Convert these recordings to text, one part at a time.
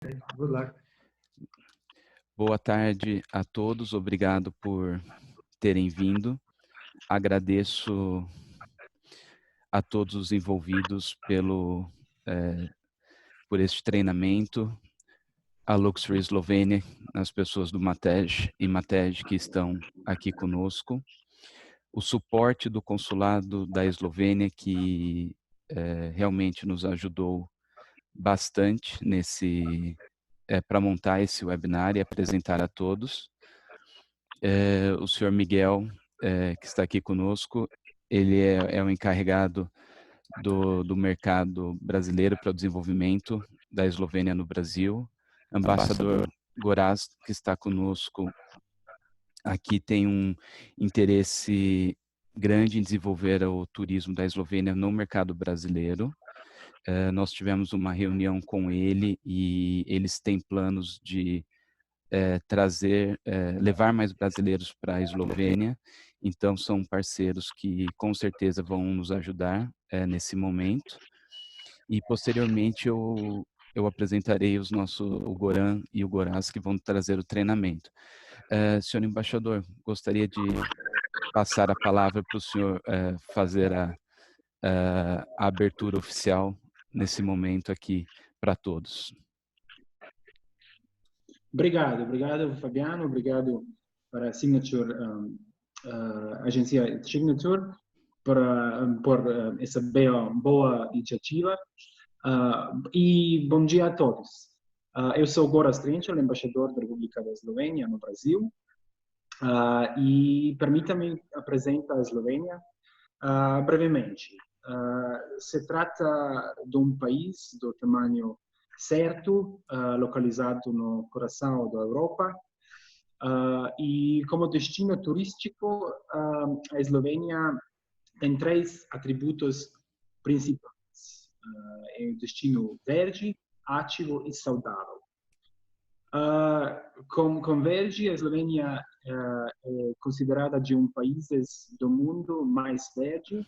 Good luck. Boa tarde a todos, obrigado por terem vindo. Agradeço a todos os envolvidos por este treinamento, a Luxury Eslovênia, as pessoas do Matej e Matej que estão aqui conosco, o suporte do consulado da Eslovênia que realmente nos ajudou bastante para montar esse webinar e apresentar a todos. O senhor Miguel, que está aqui conosco, ele é o encarregado do mercado brasileiro para o desenvolvimento da Eslovênia no Brasil. Embaixador Goraz, que está conosco aqui, tem um interesse grande em desenvolver o turismo da Eslovênia no mercado brasileiro. Nós tivemos uma reunião com ele e eles têm planos de levar mais brasileiros para a Eslovênia. Então, são parceiros que com certeza vão nos ajudar nesse momento. E posteriormente eu apresentarei o Goran e o Goraz, que vão trazer o treinamento. Senhor embaixador, gostaria de passar a palavra para o senhor fazer a abertura oficial nesse momento aqui para todos. Obrigado Fabiano, obrigado para a Signature, agência Signature, por essa boa iniciativa. E bom dia a todos. Eu sou Goran Strenčel, embaixador da República da Eslovênia no Brasil. E permita-me apresentar a Eslovênia brevemente. Se trata de um país do tamanho certo, localizado no coração da Europa, e como destino turístico, a Eslovênia tem 3 atributos principais. É um destino verde, ativo e saudável. Com verde, a Eslovênia é considerada de um países do mundo mais verde.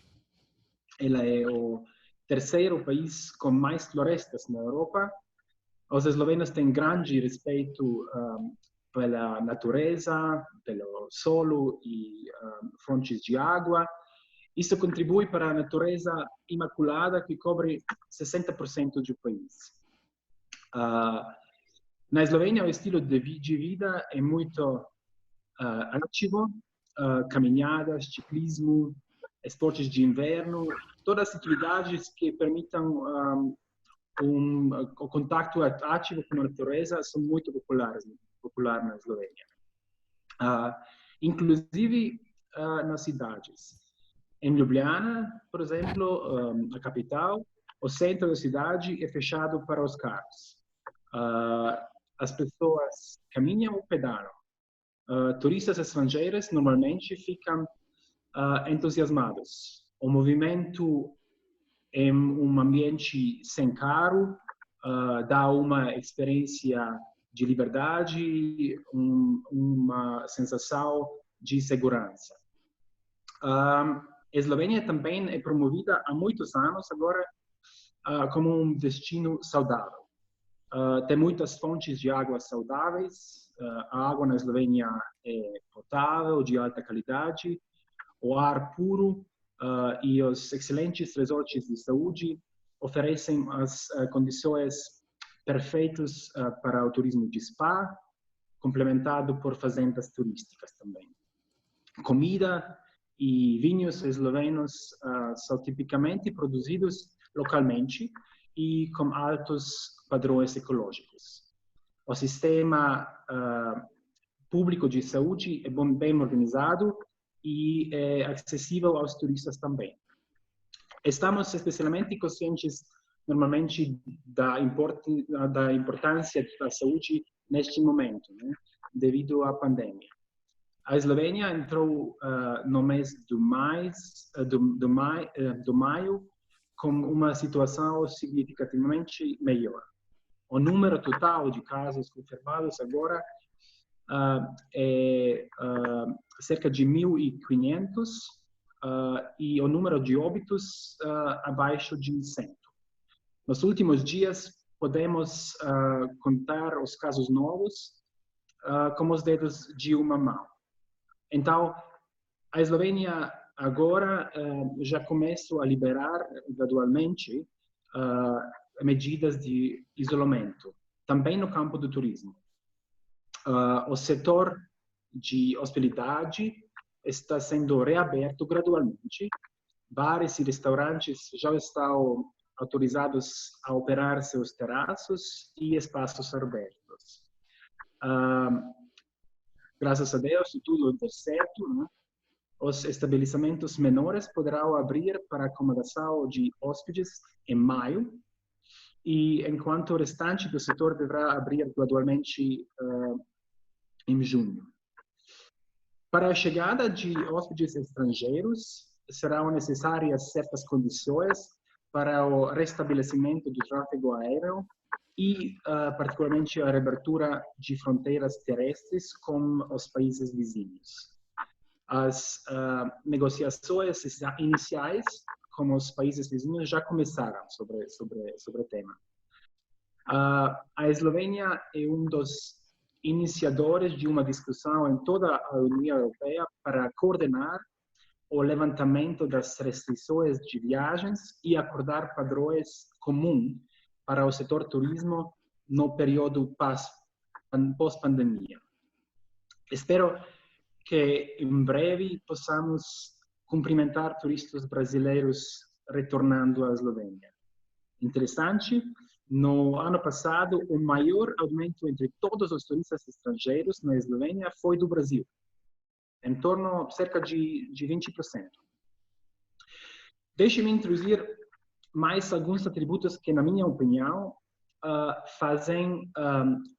Ela é o terceiro país com mais florestas na Europa. Os eslovenos têm grande respeito pela natureza, pelo solo e fontes de água. Isso contribui para a natureza imaculada que cobre 60% do país. Na Eslovênia, o estilo de vida é muito ativo, caminhadas, ciclismo, esportes de inverno, todas as atividades que permitam o contato ativo com a natureza são muito populares na Eslovênia. Inclusive nas cidades. Em Ljubljana, por exemplo, a capital, o centro da cidade é fechado para os carros. As pessoas caminham ou pedalam. Turistas estrangeiros normalmente ficam entusiasmados. O movimento em um ambiente sem carro dá uma experiência de liberdade, uma sensação de segurança. A Eslovênia também é promovida há muitos anos agora como um destino saudável. Tem muitas fontes de água saudáveis. A água na Eslovênia é potável, de alta qualidade. O ar puro e os excelentes resorts de saúde oferecem as condições perfeitas para o turismo de spa, complementado por fazendas turísticas também. Comida e vinhos eslovenos são tipicamente produzidos localmente e com altos padrões ecológicos. O sistema público de saúde é bem organizado e é acessível aos turistas também. Estamos especialmente conscientes, normalmente, da importância da saúde neste momento, né, devido à pandemia. A Eslovênia entrou no mês de maio com uma situação significativamente melhor. O número total de casos confirmados agora é cerca de 1.500 e o número de óbitos abaixo de 100. Nos últimos dias, podemos contar os casos novos com os dedos de uma mão. Então, a Eslovênia agora já começou a liberar gradualmente medidas de isolamento, também no campo do turismo. O setor de hospitalidade está sendo reaberto gradualmente. Bares e restaurantes já estão autorizados a operar seus terraços e espaços abertos. Graças a Deus, tudo deu certo, né? Os estabelecimentos menores poderão abrir para acomodação de hóspedes em maio, e enquanto o restante do setor deverá abrir gradualmente em junho. Para a chegada de hóspedes estrangeiros, serão necessárias certas condições para o restabelecimento do tráfego aéreo e, particularmente, a reabertura de fronteiras terrestres com os países vizinhos. As negociações iniciais com os países vizinhos já começaram sobre o tema. A Eslovênia é um dos iniciadores de uma discussão em toda a União Europeia para coordenar o levantamento das restrições de viagens e acordar padrões comuns para o setor turismo no período pós-pandemia. Espero que em breve possamos cumprimentar turistas brasileiros retornando à Eslovênia. Interessante, no ano passado, o maior aumento entre todos os turistas estrangeiros na Eslovênia foi do Brasil, em torno de cerca de 20%. Deixe-me introduzir mais alguns atributos que, na minha opinião, fazem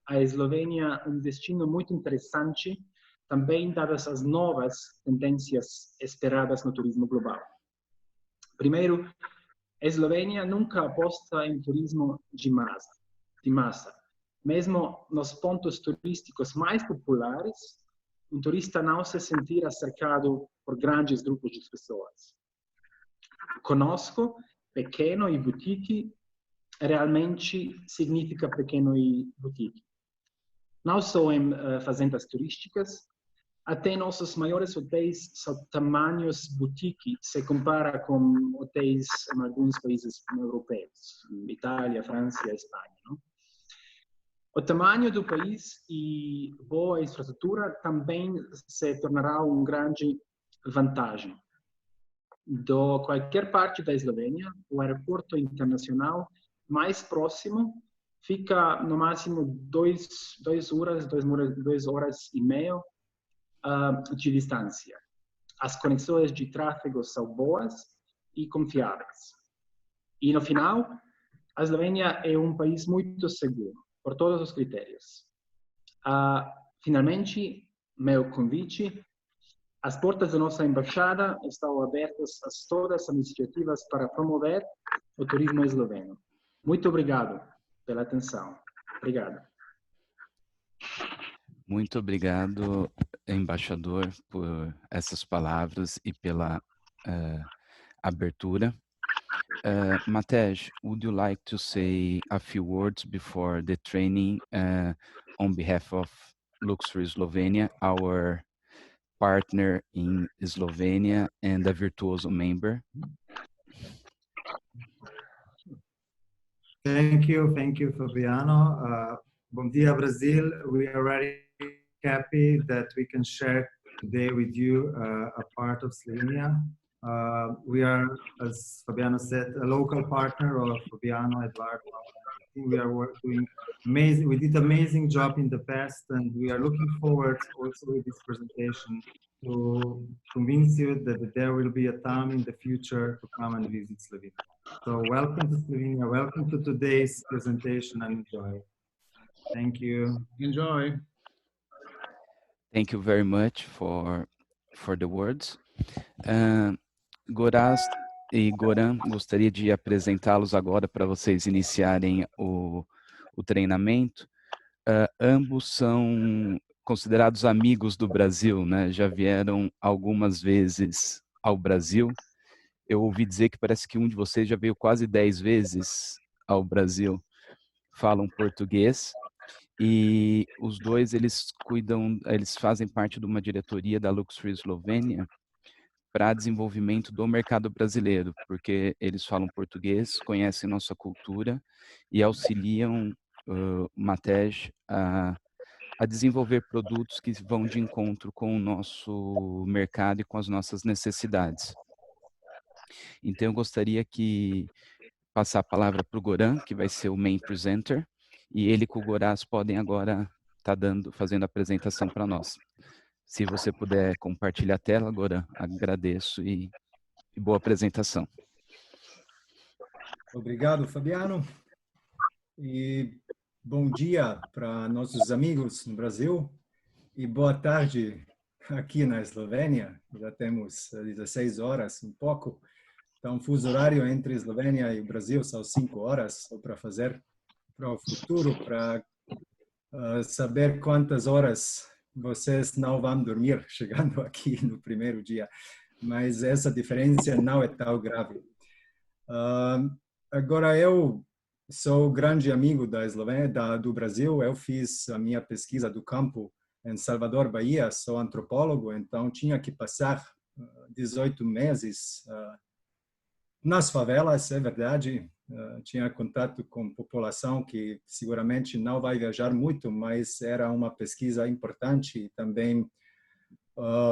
a Eslovênia um destino muito interessante, também dadas as novas tendências esperadas no turismo global. Primeiro, a Eslovênia nunca aposta em turismo de massa. Mesmo nos pontos turísticos mais populares, um turista não se sentirá cercado por grandes grupos de pessoas. Conosco, pequeno e boutique, realmente significa pequeno e boutique. Não só em fazendas turísticas, até nossos maiores hotéis são tamanhos boutique, se compara com hotéis em alguns países europeus, Itália, França e Espanha. Não? O tamanho do país e boa infraestrutura também se tornará uma grande vantagem. De qualquer parte da Eslovênia, o aeroporto internacional mais próximo fica no máximo 2 horas e meia de distância. As conexões de tráfego são boas e confiáveis. E no final, a Eslovênia é um país muito seguro, por todos os critérios. Finalmente, meu convite: as portas da nossa embaixada estão abertas a todas as iniciativas para promover o turismo esloveno. Muito obrigado pela atenção. Obrigado. Muito obrigado, embaixador, por essas palavras e pela abertura. Matej, would you like to say a few words before the training on behalf of Luxury Slovenia, our partner in Slovenia and a Virtuoso member? Thank you, Fabiano. Bom dia, Brazil. We are very happy that we can share today with you a part of Slovenia. We are, as Fabiano said, a local partner of Fabiano, Eduardo. We are doing amazing. We did amazing job in the past, and we are looking forward also with this presentation to convince you that there will be a time in the future to come and visit Slovenia. So welcome to Slovenia. Welcome to today's presentation, and enjoy. Thank you. Enjoy. Thank you very much for the words. Goraz e Goran, gostaria de apresentá-los agora para vocês iniciarem o treinamento. Ambos são considerados amigos do Brasil, né? Já vieram algumas vezes ao Brasil. Eu ouvi dizer que parece que um de vocês já veio quase 10 vezes ao Brasil. falam português. E os dois, eles fazem parte de uma diretoria da Luxury Eslovênia para desenvolvimento do mercado brasileiro, porque eles falam português, conhecem nossa cultura e auxiliam Matej a desenvolver produtos que vão de encontro com o nosso mercado e com as nossas necessidades. Então, eu gostaria que passar a palavra para o Goran, que vai ser o main presenter, e ele com o Goraz podem agora estar fazendo a apresentação para nós. Se você puder compartilhar a tela, Goran, agradeço e boa apresentação. Obrigado, Fabiano. E bom dia para nossos amigos no Brasil e boa tarde aqui na Eslovênia. Já temos 16 horas, um pouco. Então, o fuso horário entre a Eslovênia e o Brasil são 5 horas, só para fazer para o futuro, para saber quantas horas vocês não vão dormir chegando aqui no primeiro dia. Mas essa diferença não é tão grave. Agora, eu sou grande amigo da Eslovênia, do Brasil. Eu fiz a minha pesquisa do campo em Salvador, Bahia. Sou antropólogo, então tinha que passar 18 meses nas favelas, é verdade. Tinha contato com população que seguramente não vai viajar muito, mas era uma pesquisa importante e também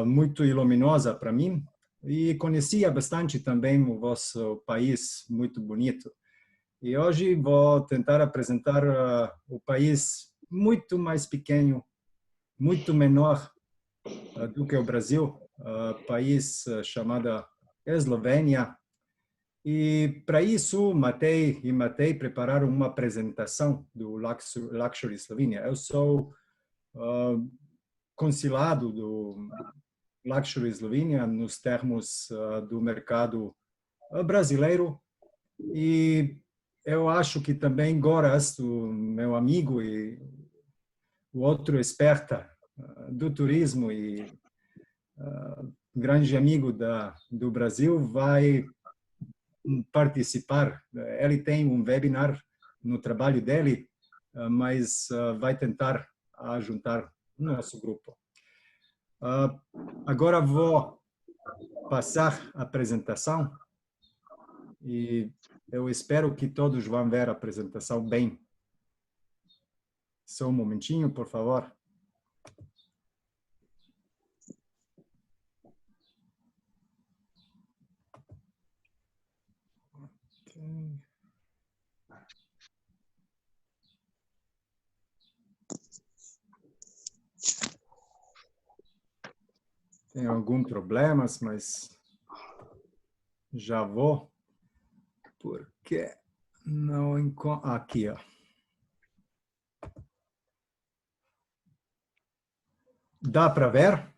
muito luminosa para mim. E conhecia bastante também o vosso país, muito bonito. E hoje vou tentar apresentar o país muito mais pequeno, muito menor do que o Brasil, país chamado Eslovênia. E para isso, Matej prepararam uma apresentação do Luxury Slovenia. Eu sou consulado do Luxury Slovenia nos termos do mercado brasileiro. E eu acho que também Goraz, o meu amigo e o outro experta do turismo e grande amigo do Brasil, vai participar. Ele tem um webinar no trabalho dele, mas vai tentar juntar o nosso grupo. Agora vou passar a apresentação e eu espero que todos vão ver a apresentação bem. Só um momentinho, por favor. Tem alguns problemas, mas já vou. Porque não encontro. Aqui, ó. Dá para ver?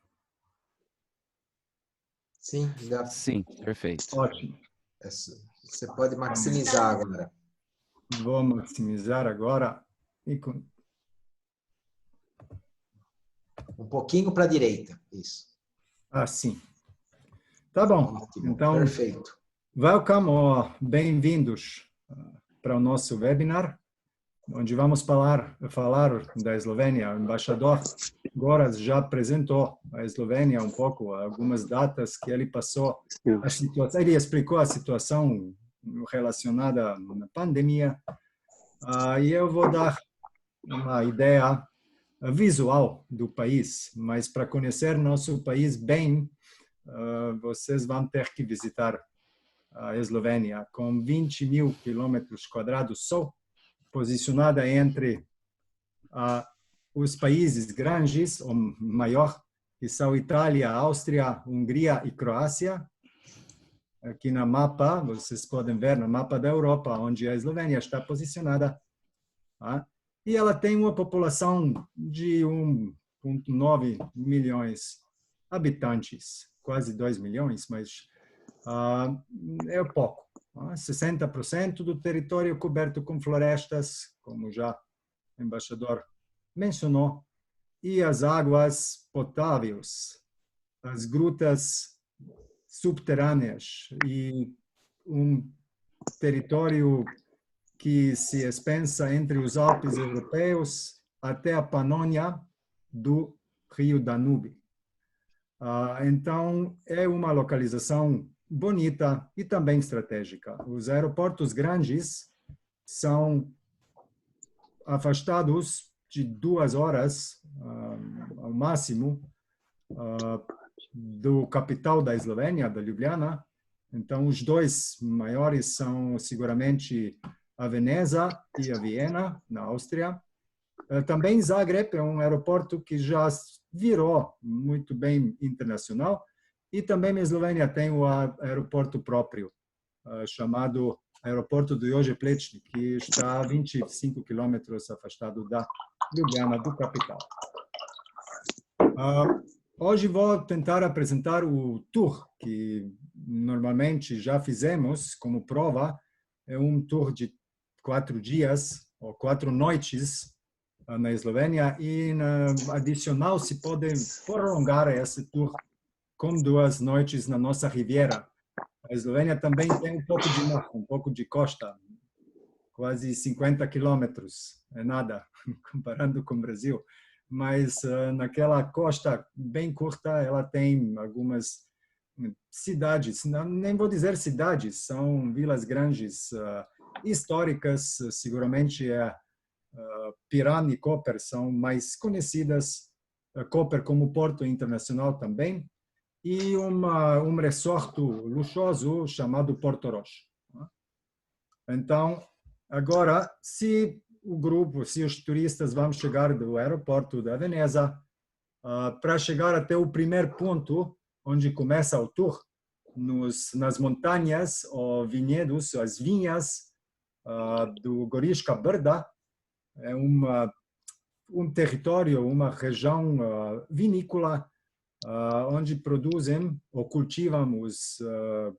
Sim, dá. Sim, perfeito. Ótimo. Você pode maximizar agora. Vou maximizar agora. Um pouquinho para a direita, isso. Assim. Tá bom. Ótimo, então, perfeito. Welcome, bem-vindos para o nosso webinar, onde vamos falar da Eslovênia. O embaixador Goraz já apresentou a Eslovênia um pouco, algumas datas que ele passou, a situação, ele explicou a situação relacionada à pandemia, e eu vou dar uma ideia visual do país, mas para conhecer nosso país bem, vocês vão ter que visitar a Eslovênia, com 20 mil quilômetros quadrados só, posicionada entre os países grandes, ou maior, que são Itália, Áustria, Hungria e Croácia. Aqui no mapa, vocês podem ver no mapa da Europa, onde a Eslovênia está posicionada. E ela tem uma população de 1,9 milhões de habitantes, quase 2 milhões, mas é pouco. 60% do território coberto com florestas, como já o embaixador mencionou, e as águas potáveis, as grutas subterrâneas e um território que se expensa entre os Alpes europeus até a Panônia do Rio Danúbio. Então, é uma localização bonita e também estratégica. Os aeroportos grandes são afastados de 2 horas, ao máximo, do capital da Eslovênia, da Ljubljana. Então, os dois maiores são seguramente a Veneza e a Viena, na Áustria. Também Zagreb é um aeroporto que já virou muito bem internacional. E também a Eslovênia tem o aeroporto próprio, chamado Aeroporto do Jože Plečnik, que está a 25 quilômetros afastado da Ljubljana, do capital. Hoje vou tentar apresentar o tour, que normalmente já fizemos como prova. É um tour de 4 dias ou 4 noites na Eslovênia e, adicional, se pode prolongar esse tour com 2 noites na nossa Riviera. A Eslovênia também tem um pouco de mar, um pouco de costa, quase 50 quilômetros, é nada, comparando com o Brasil. Mas naquela costa bem curta, ela tem algumas cidades, nem vou dizer cidades, são vilas grandes, históricas, seguramente Piran e Koper são mais conhecidas, Koper como porto internacional também, e um resort luxuoso chamado Porto Roxo. Então, agora, se o grupo, se os turistas vão chegar do aeroporto da Veneza, para chegar até o primeiro ponto, onde começa o tour, nas montanhas ou vinhedos, as vinhas do Goriška Brda, é um território, uma região vinícola, onde produzem ou cultivam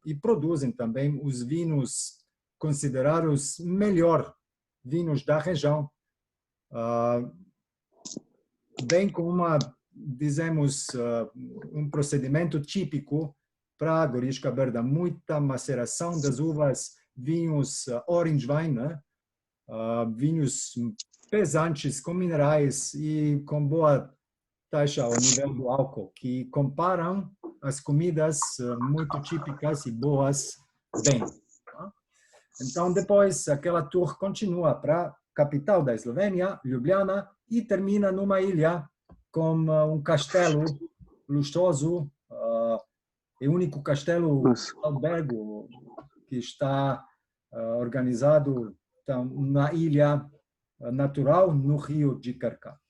e produzem também os vinhos considerados melhor vinhos da região, bem como dizemos, um procedimento típico para Goriška Brda, muita maceração das uvas, vinhos orange wine, né? Vinhos pesantes com minerais e com boa taxa ao nível do álcool, que comparam as comidas muito típicas e boas bem. Então, depois, aquela tour continua para a capital da Eslovênia, Ljubljana, e termina numa ilha com um castelo luxuoso, é o único castelo albergue que está organizado na ilha natural, no rio de Krka.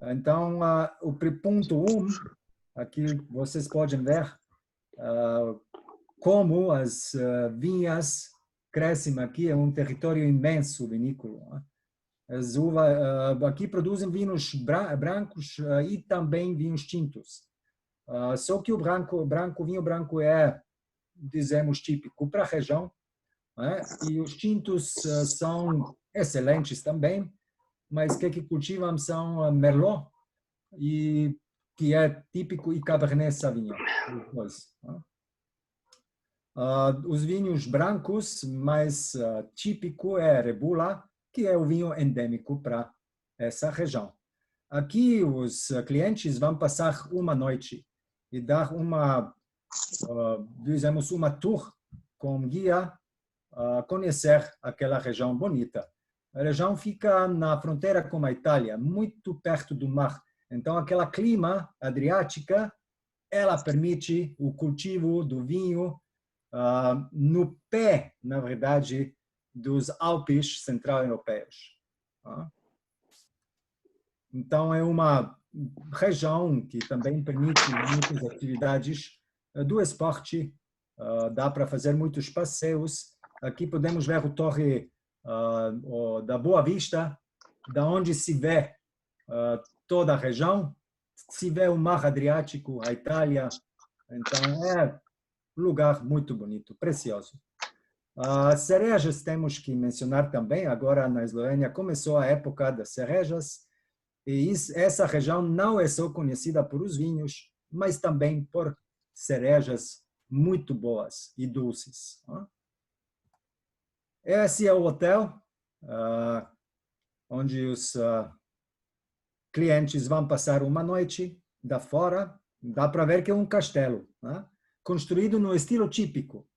Então, o ponto 1, aqui vocês podem ver como as vinhas crescem aqui, é um território imenso vinícola. As uvas aqui produzem vinhos brancos e também vinhos tintos. Só que o vinho branco é, dizemos, típico para a região, né? E os tintos são excelentes também, mas que cultivam são Merlot, e que é típico, e Cabernet Sauvignon. Os vinhos brancos mais típico é Rebula, que é o vinho endêmico para essa região. Aqui os clientes vão passar uma noite e dar dizemos, uma tour com guia, conhecer aquela região bonita. A região fica na fronteira com a Itália, muito perto do mar. Então, aquela clima adriática, ela permite o cultivo do vinho no pé, na verdade, dos Alpes central-europeus. Então, é uma região que também permite muitas atividades do esporte, dá para fazer muitos passeios. Aqui podemos ver o Torre da Boa Vista, da onde se vê toda a região, se vê o Mar Adriático, a Itália. Então, é um lugar muito bonito, precioso. Cerejas temos que mencionar também. Agora, na Eslovênia, começou a época das cerejas. E essa região não é só conhecida por os vinhos, mas também por cerejas muito boas e doces. Esse é o hotel onde os clientes vão passar uma noite da fora. Dá para ver que é um castelo, né? Construído no estilo típico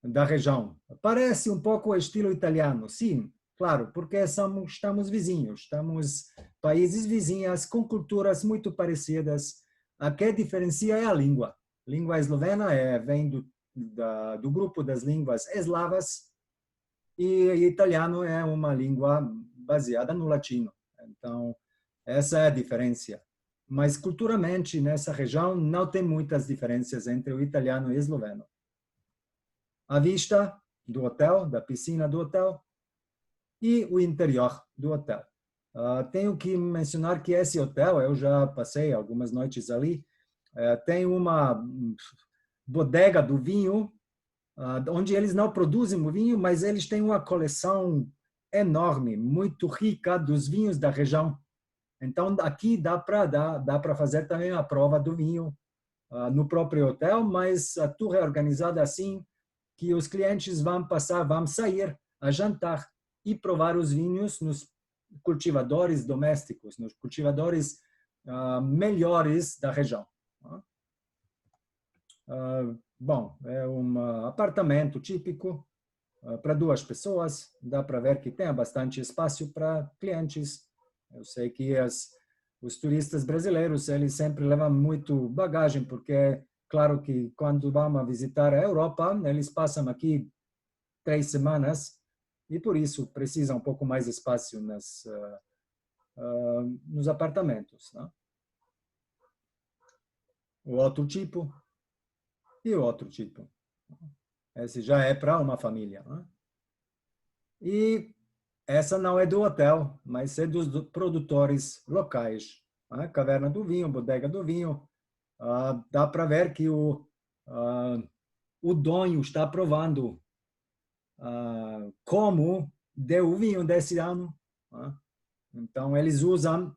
da região. Parece um pouco o estilo italiano, sim, claro, porque estamos vizinhos, estamos países vizinhos com culturas muito parecidas. A que diferencia é a língua. A língua eslovena vem do grupo das línguas eslavas e italiano é uma língua baseada no latino. Então, essa é a diferença. Mas culturalmente, nessa região, não tem muitas diferenças entre o italiano e o esloveno. A vista do hotel, da piscina do hotel e o interior do hotel. Tenho que mencionar que esse hotel, eu já passei algumas noites ali, tem uma bodega do vinho, onde eles não produzem o vinho, mas eles têm uma coleção enorme, muito rica dos vinhos da região. Então, aqui dá para fazer também a prova do vinho no próprio hotel, mas a tour é organizada assim que os clientes vão sair a jantar e provar os vinhos nos cultivadores domésticos, nos cultivadores melhores da região. Bom, é um apartamento típico para 2 pessoas. Dá para ver que tem bastante espaço para clientes. Eu sei que os turistas brasileiros, eles sempre levam muito bagagem, porque, claro que quando vão visitar a Europa, eles passam aqui 3 semanas e, por isso, precisam um pouco mais de espaço nos apartamentos. Né? O outro tipo e o outro tipo. Esse já é para uma família. Né? E essa não é do hotel, mas é dos produtores locais. Né? Caverna do Vinho, Bodega do Vinho. Dá para ver que o dono está provando como deu o vinho desse ano. Né? Então, eles usam...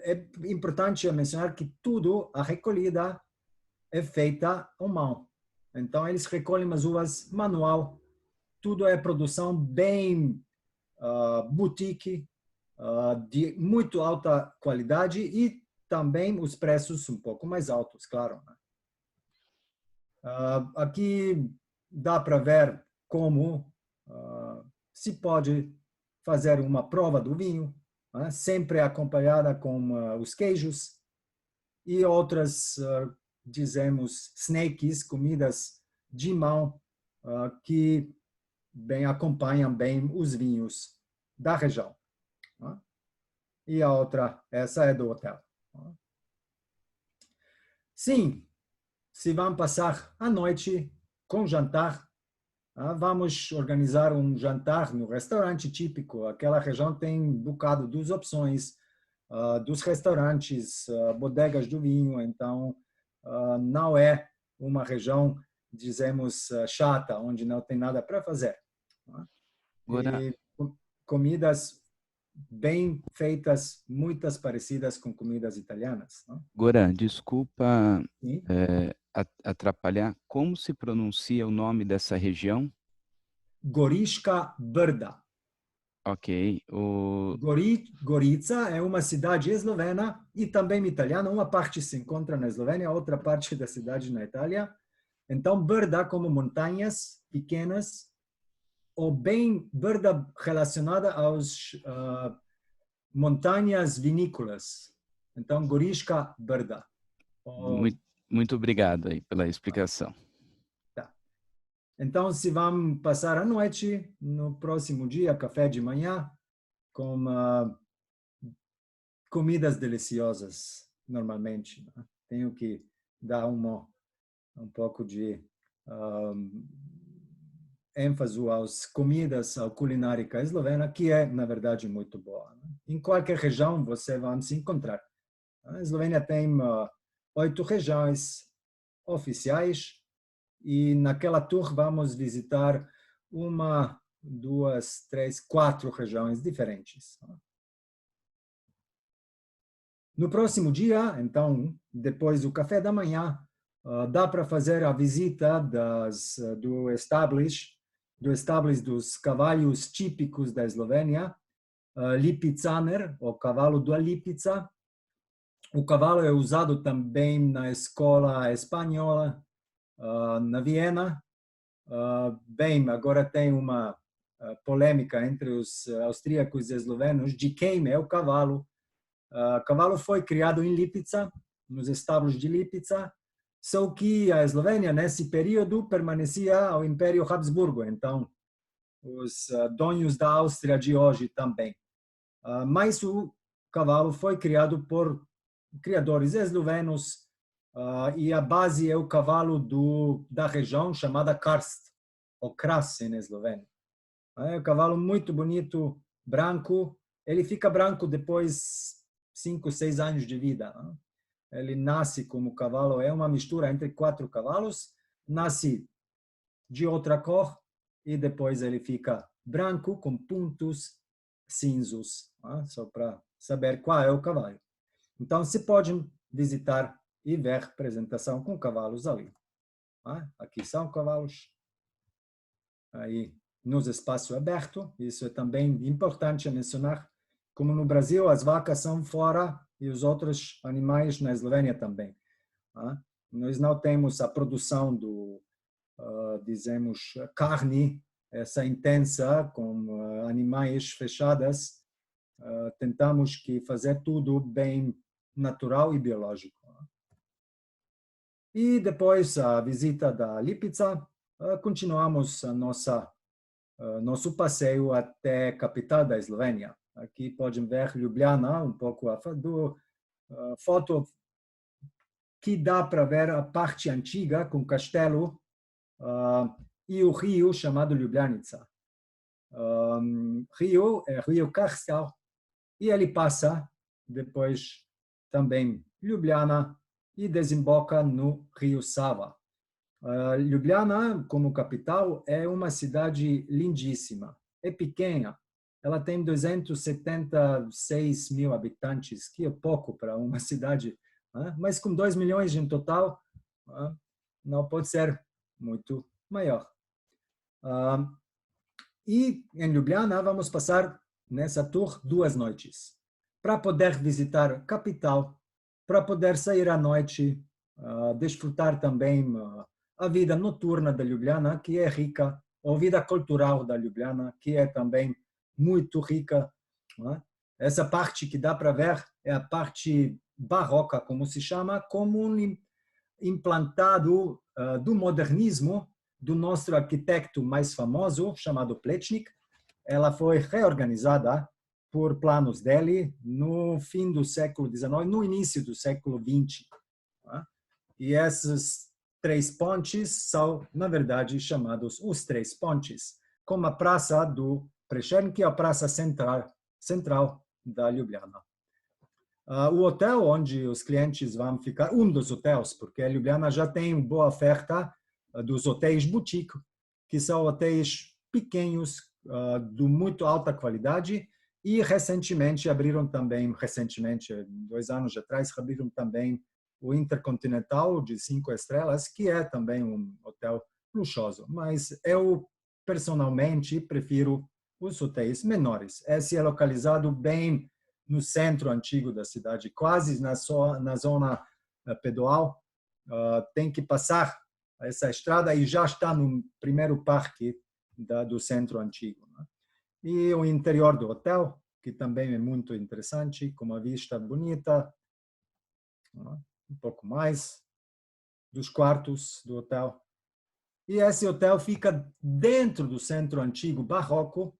é importante mencionar que tudo, a recolhida, é feita à mão. Então, eles recolhem as uvas manual. Tudo é produção bem boutique, de muito alta qualidade e também os preços um pouco mais altos, claro. Né? Aqui dá para ver como se pode fazer uma prova do vinho, né? Sempre acompanhada com os queijos e outras, dizemos, snacks, comidas de mão, que acompanham bem os vinhos da região. Né? E a outra, essa é do hotel. Né? Sim, se vão passar a noite com jantar, vamos organizar um jantar no restaurante típico. Aquela região tem um bocado de opções dos restaurantes, bodegas do vinho, então não é uma região, dizemos, chata, onde não tem nada para fazer. E comidas bem feitas, muitas parecidas com comidas italianas. Não? Goran, desculpa atrapalhar. Como se pronuncia o nome dessa região? Gorička Brda. Ok. Gorica é uma cidade eslovena e também italiana. Uma parte se encontra na Eslovênia, outra parte da cidade na Itália. Então, Brda como montanhas pequenas, ou bem Brda relacionada às montanhas vinícolas. Então, Gorička Brda. Muito obrigado aí pela explicação. Tá. Então, se vão passar a noite, no próximo dia, café de manhã, com comidas deliciosas, normalmente. Né? Tenho que dar um pouco de ênfase às comidas, à culinária eslovena, que é, na verdade, muito boa. Né? Em qualquer região você vai se encontrar. A Eslovênia tem 8 regiões oficiais e naquela tour vamos visitar 1, 2, 3, 4 regiões diferentes. No próximo dia, então, depois do café da manhã, dá para fazer a visita do Establish, do estábulo dos cavalos típicos da Eslovênia, Lipicaner, o cavalo da Lipica. O cavalo é usado também na escola espanhola, na Viena. Bem, agora tem uma polêmica entre os austríacos e eslovenos de quem é o cavalo. O cavalo foi criado em Lipica, nos estábulos de Lipica, só que a Eslovênia, nesse período, permanecia ao Império Habsburgo. Então, os donos da Áustria de hoje também. Mas o cavalo foi criado por criadores eslovenos e a base é o cavalo da região chamada Karst, ou Kras em esloveno. É um cavalo muito bonito, branco. Ele fica branco depois 5, 6 anos de vida. Ele nasce como cavalo, é uma mistura entre 4 cavalos, nasce de outra cor e depois ele fica branco com pontos cinzos, só para saber qual é o cavalo. Então, se pode visitar e ver apresentação com cavalos ali. Aqui são cavalos. Aí, nos espaços abertos, isso é também importante mencionar, como no Brasil as vacas são fora e os outros animais na Eslovênia também. Nós não temos a produção dizemos, carne, essa intensa, com animais fechadas. Tentamos que fazer tudo bem natural e biológico. E depois a visita da Lipica, continuamos nosso passeio até a capital da Eslovênia. Aqui podem ver Ljubljana, um pouco do foto que dá para ver a parte antiga com o castelo e o rio chamado Ljubljanica. Rio é Rio Karstal e ele passa depois também Ljubljana e desemboca no rio Sava. Ljubljana, como capital, é uma cidade lindíssima. É pequena. Ela tem 276 mil habitantes, que é pouco para uma cidade, mas com 2 milhões em total, não pode ser muito maior. E em Ljubljana vamos passar nessa tour 2 noites, para poder visitar a capital, para poder sair à noite, desfrutar também a vida noturna da Ljubljana, que é rica, a vida cultural da Ljubljana, que é também muito rica. Essa parte que dá para ver é a parte barroca, como se chama, como um implantado do modernismo do nosso arquiteto mais famoso, chamado Plečnik. Ela foi reorganizada por planos dele no fim do século XIX, no início do século XX. E esses 3 pontes são, na verdade, chamados os 3 pontes, como a praça do Prešern, que é a praça central da Ljubljana. O hotel onde os clientes vão ficar, um dos hotéis, porque a Ljubljana já tem boa oferta dos hotéis boutique, que são hotéis pequenos, de muito alta qualidade, e recentemente, 2 anos atrás, abriram também o Intercontinental de 5 estrelas, que é também um hotel luxuoso. Mas eu, personalmente, prefiro os hotéis menores. Esse é localizado bem no centro antigo da cidade, quase na zona pedonal. Tem que passar essa estrada e já está no primeiro parque do centro antigo. E o interior do hotel, que também é muito interessante, com uma vista bonita, um pouco mais dos quartos do hotel. E esse hotel fica dentro do centro antigo barroco,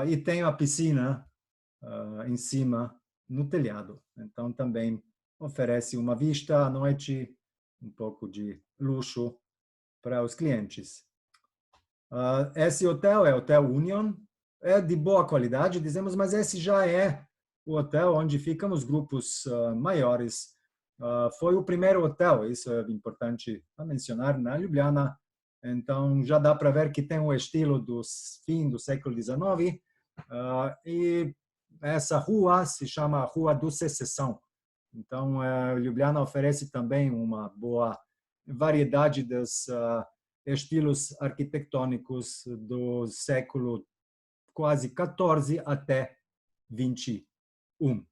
e tem a piscina em cima, no telhado. Então, também oferece uma vista à noite, um pouco de luxo para os clientes. Esse hotel é o Hotel Union, é de boa qualidade, dizemos, mas esse já é o hotel onde ficam os grupos maiores. Foi o primeiro hotel, isso é importante a mencionar, na Ljubljana. Então, já dá para ver que tem o estilo do fim do século XIX. E essa rua se chama Rua do Secessão. Então, Ljubljana oferece também uma boa variedade das estilos arquitetônicos do século quase 14 até 21.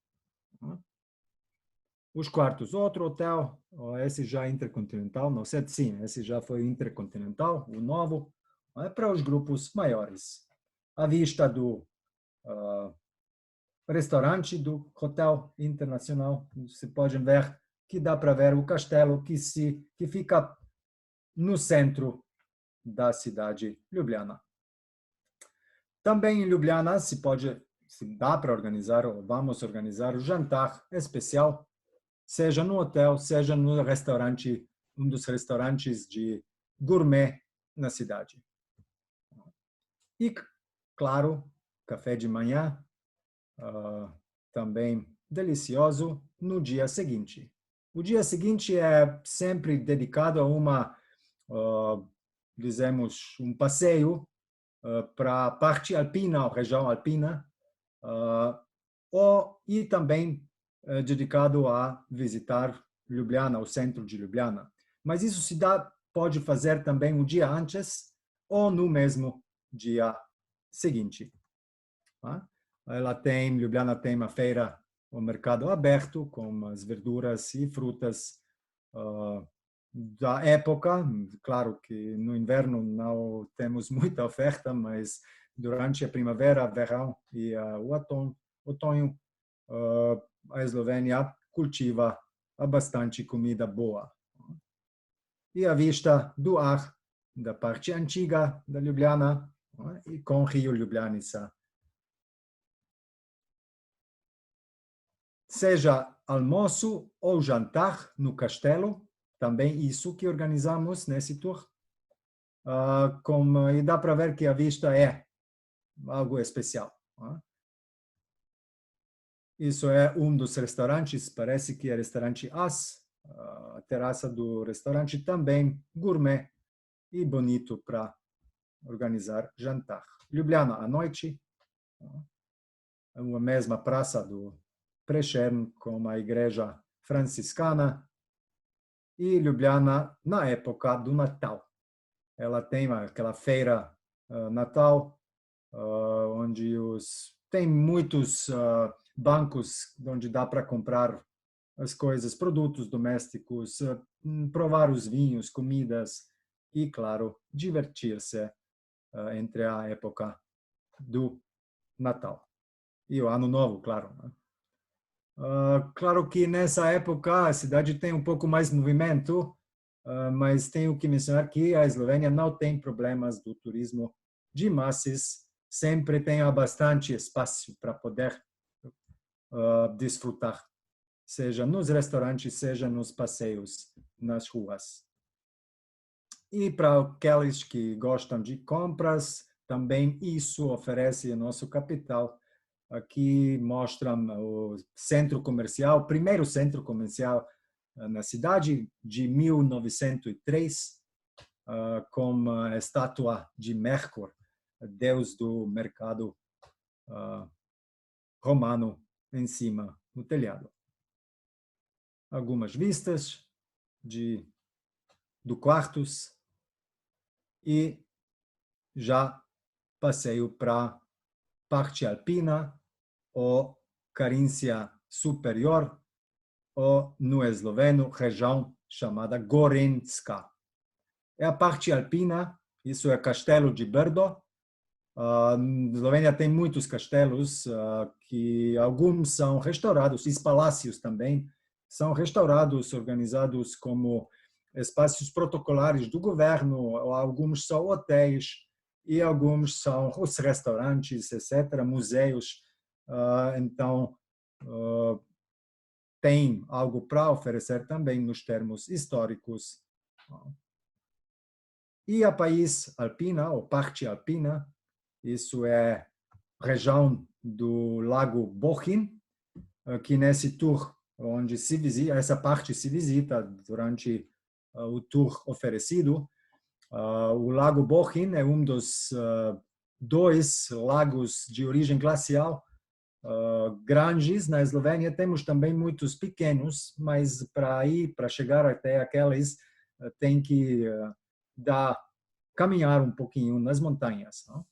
Os quartos, outro hotel, esse já intercontinental, não sei, sim, esse já foi intercontinental, o novo, para os grupos maiores. A vista do restaurante do Hotel Internacional, você pode ver que dá para ver o castelo que fica no centro da cidade de Ljubljana. Também em Ljubljana se dá para organizar, ou vamos organizar o jantar especial, seja no hotel, seja no restaurante, um dos restaurantes de gourmet na cidade. E, claro, café de manhã, também delicioso, no dia seguinte. O dia seguinte é sempre dedicado a dizemos, um passeio para a parte alpina, a região alpina, e também dedicado a visitar Ljubljana, o centro de Ljubljana. Mas isso pode fazer também um dia antes ou no mesmo dia seguinte. Ljubljana tem uma feira, um mercado aberto com as verduras e frutas da época. Claro que no inverno não temos muita oferta, mas durante a primavera, verão e o outono, a Eslovênia cultiva bastante comida boa. E a vista do ar da parte antiga da Ljubljana e com o rio Ljubljanica. Seja almoço ou jantar no castelo, também isso que organizamos nesse tour. E dá para ver que a vista é algo especial. Isso é um dos restaurantes, parece que é restaurante As, a terraça do restaurante também gourmet e bonito para organizar jantar. Ljubljana à noite, a mesma praça do Prešern com a igreja franciscana, e Ljubljana na época do Natal. Ela tem aquela feira Natal, onde tem muitos bancos onde dá para comprar as coisas, produtos domésticos, provar os vinhos, comidas e, claro, divertir-se entre a época do Natal. E o Ano Novo, claro. Claro que nessa época a cidade tem um pouco mais de movimento, mas tenho que mencionar que a Eslovênia não tem problemas do turismo de massas, sempre tem bastante espaço para poder desfrutar, seja nos restaurantes, seja nos passeios nas ruas. E para aqueles que gostam de compras, também isso oferece nosso capital. Aqui mostra o centro comercial, o primeiro centro comercial na cidade, de 1903, com a estátua de Mercur, deus do mercado romano, em cima no telhado. Algumas vistas do quartos e já passeio para parte alpina ou Carinthia Superior, ou no esloveno, região chamada Gorenjska. É a parte alpina, isso é Castelo de Brdo. A Eslovênia tem muitos castelos, que alguns são restaurados, e palácios também são restaurados, organizados como espaços protocolares do governo, alguns são hotéis e alguns são os restaurantes, etc., museus. Então, tem algo para oferecer também nos termos históricos. E a país alpina, ou parte alpina, isso é região do Lago Bohinj, que nesse tour, onde se visita, essa parte se visita durante o tour oferecido. O Lago Bohinj é um dos dois lagos de origem glacial grandes na Eslovênia. Temos também muitos pequenos, mas para chegar até aqueles tem que dar caminhar um pouquinho nas montanhas. Não?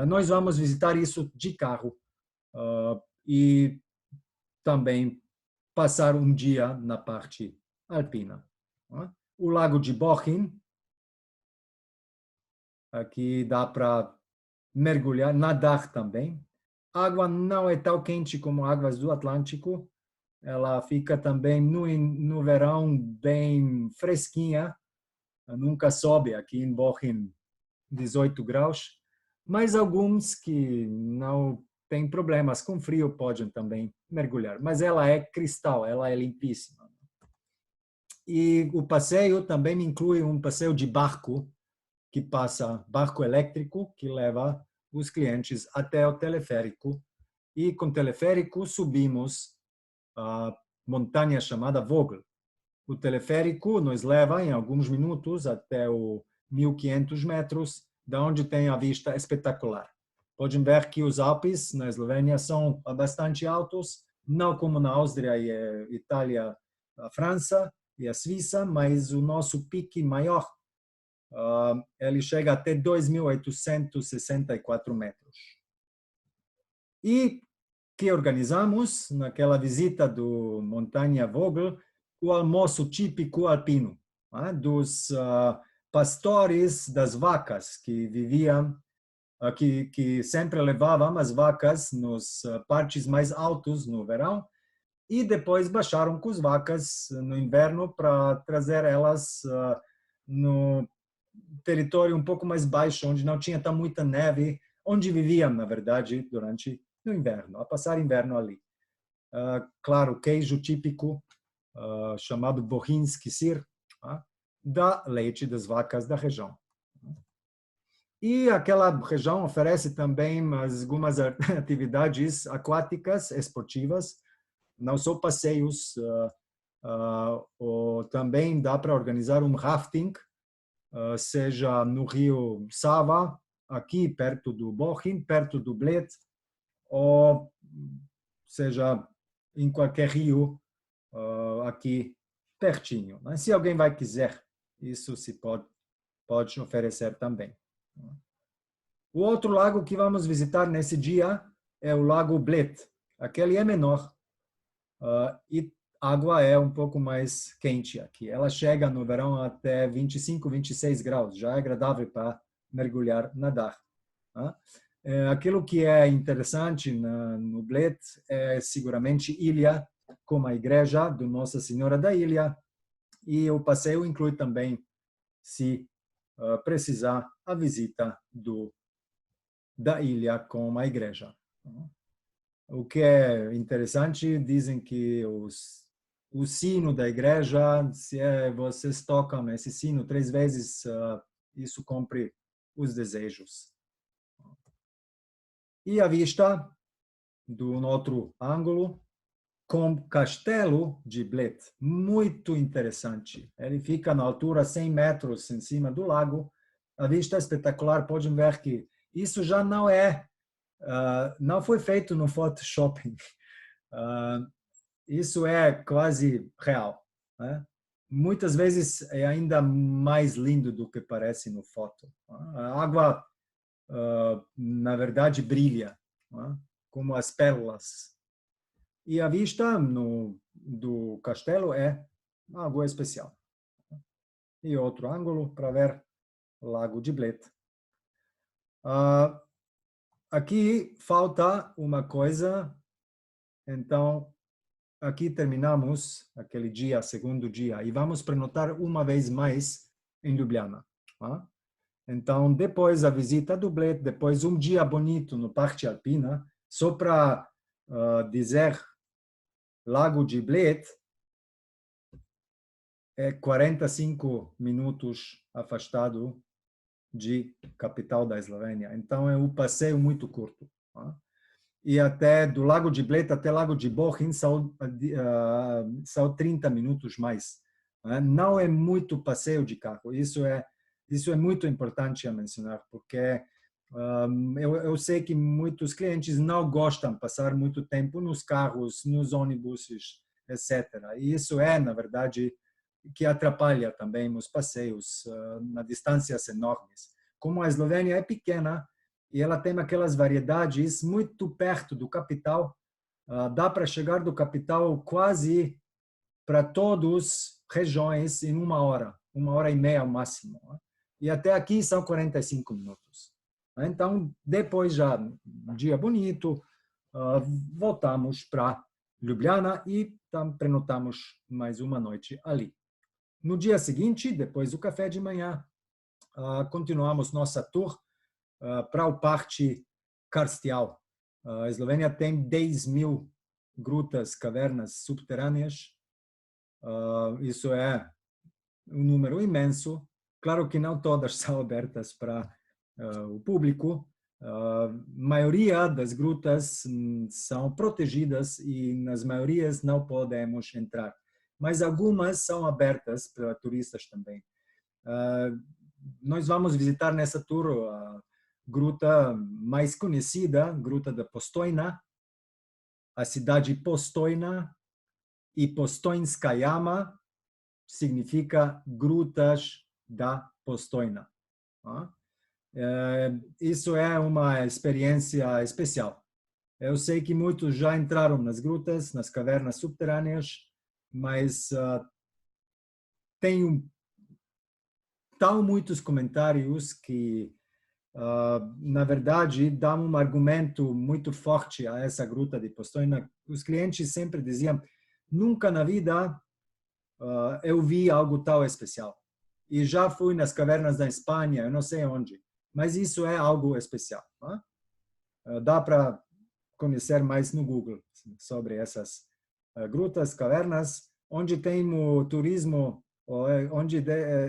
Nós vamos visitar isso de carro e também passar um dia na parte alpina. Não? O lago de Bochum, aqui dá para mergulhar, nadar também. A água não é tão quente como águas do Atlântico. Ela fica também no verão bem fresquinha. Nunca sobe aqui em Bochum 18 graus. Mas alguns que não têm problemas com frio podem também mergulhar. Mas ela é cristal, ela é limpíssima. E o passeio também inclui um passeio de barco, que passa barco elétrico, que leva os clientes até o teleférico. E com o teleférico subimos a montanha chamada Vogel. O teleférico nos leva em alguns minutos até o 1500 metros, da onde tem a vista espetacular. Podem ver que os Alpes na Eslovênia são bastante altos, não como na Áustria e Itália, a França e a Suíça, mas o nosso pique maior, ele chega até 2.864 metros. E que organizamos naquela visita do Montanha Vogel o almoço típico alpino, dos pastores das vacas que viviam, que sempre levavam as vacas nos partes mais altos no verão e depois baixaram com as vacas no inverno para trazer elas no território um pouco mais baixo, onde não tinha tão muita neve, onde viviam, na verdade, durante o inverno, a passar inverno ali. Claro, queijo típico, chamado Bohinski Sir, da leite das vacas da região. E aquela região oferece também algumas atividades aquáticas esportivas, não só passeios, ou também dá para organizar um rafting, seja no rio Sava, aqui perto do Bochum, perto do Bled, ou seja em qualquer rio aqui pertinho. Mas se alguém vai quiser, isso se pode oferecer também. O outro lago que vamos visitar nesse dia é o Lago Bled. Aquele é menor e a água é um pouco mais quente aqui. Ela chega no verão até 25, 26 graus. Já é agradável para mergulhar, nadar. Aquilo que é interessante no Bled é seguramente ilha, como a igreja do Nossa Senhora da Ilha, e o passeio inclui também, se precisar, a visita da ilha com a igreja. O que é interessante, dizem que o sino da igreja, se vocês tocam esse sino 3 vezes, isso cumpre os desejos. E a vista do outro ângulo, com Castelo de Bled, muito interessante. Ele fica na altura 100 metros em cima do lago. A vista é espetacular. Podem ver que isso já não foi feito no Photoshop. Isso é quase real. Né? Muitas vezes é ainda mais lindo do que parece no foto. A água, na verdade, brilha, como as pérolas. E a vista do castelo é algo especial. E outro ângulo para ver o Lago de Bled. Aqui falta uma coisa, então aqui terminamos aquele dia, segundo dia, e vamos pernotar uma vez mais em Ljubljana. Então, depois a visita do Bled, depois um dia bonito no Parque Alpina, só para dizer, Lago de Bled é 45 minutos afastado de capital da Eslovênia. Então, é um passeio muito curto. E até do Lago de Bled até Lago de Bochum são 30 minutos mais. Não é muito passeio de carro. Isso é muito importante a mencionar, porque eu sei que muitos clientes não gostam de passar muito tempo nos carros, nos ônibus, etc. E isso é, na verdade, que atrapalha também os passeios na distâncias enormes. como a Eslovênia é pequena e ela tem aquelas variedades muito perto do capital, dá para chegar do capital quase para todas as regiões em 1 hora e meia ao máximo. E até aqui são 45 minutos. Então, depois já, um dia bonito, voltamos para Ljubljana e prenotamos mais uma noite ali. No dia seguinte, depois do café de manhã, continuamos nossa tour para o Parque Karstial. A Eslovênia tem 10.000 grutas, cavernas subterrâneas. Isso é um número imenso. Claro que não todas são abertas para o público. A maioria das grutas são protegidas e nas maiorias não podemos entrar. Mas algumas são abertas para turistas também. Nós vamos visitar nessa tour a gruta mais conhecida, Gruta da Postojna, a cidade Postojna, e Postojnska Jama significa Grutas da Postojna. Isso é uma experiência especial. Eu sei que muitos já entraram nas grutas, nas cavernas subterrâneas, mas tem tão muitos comentários que, na verdade, dão um argumento muito forte a essa gruta de Postojna. Os clientes sempre diziam, nunca na vida eu vi algo tão especial. E já fui nas cavernas da Espanha, eu não sei onde, mas isso é algo especial. Dá para conhecer mais no Google sobre essas grutas, cavernas, onde tem o turismo, onde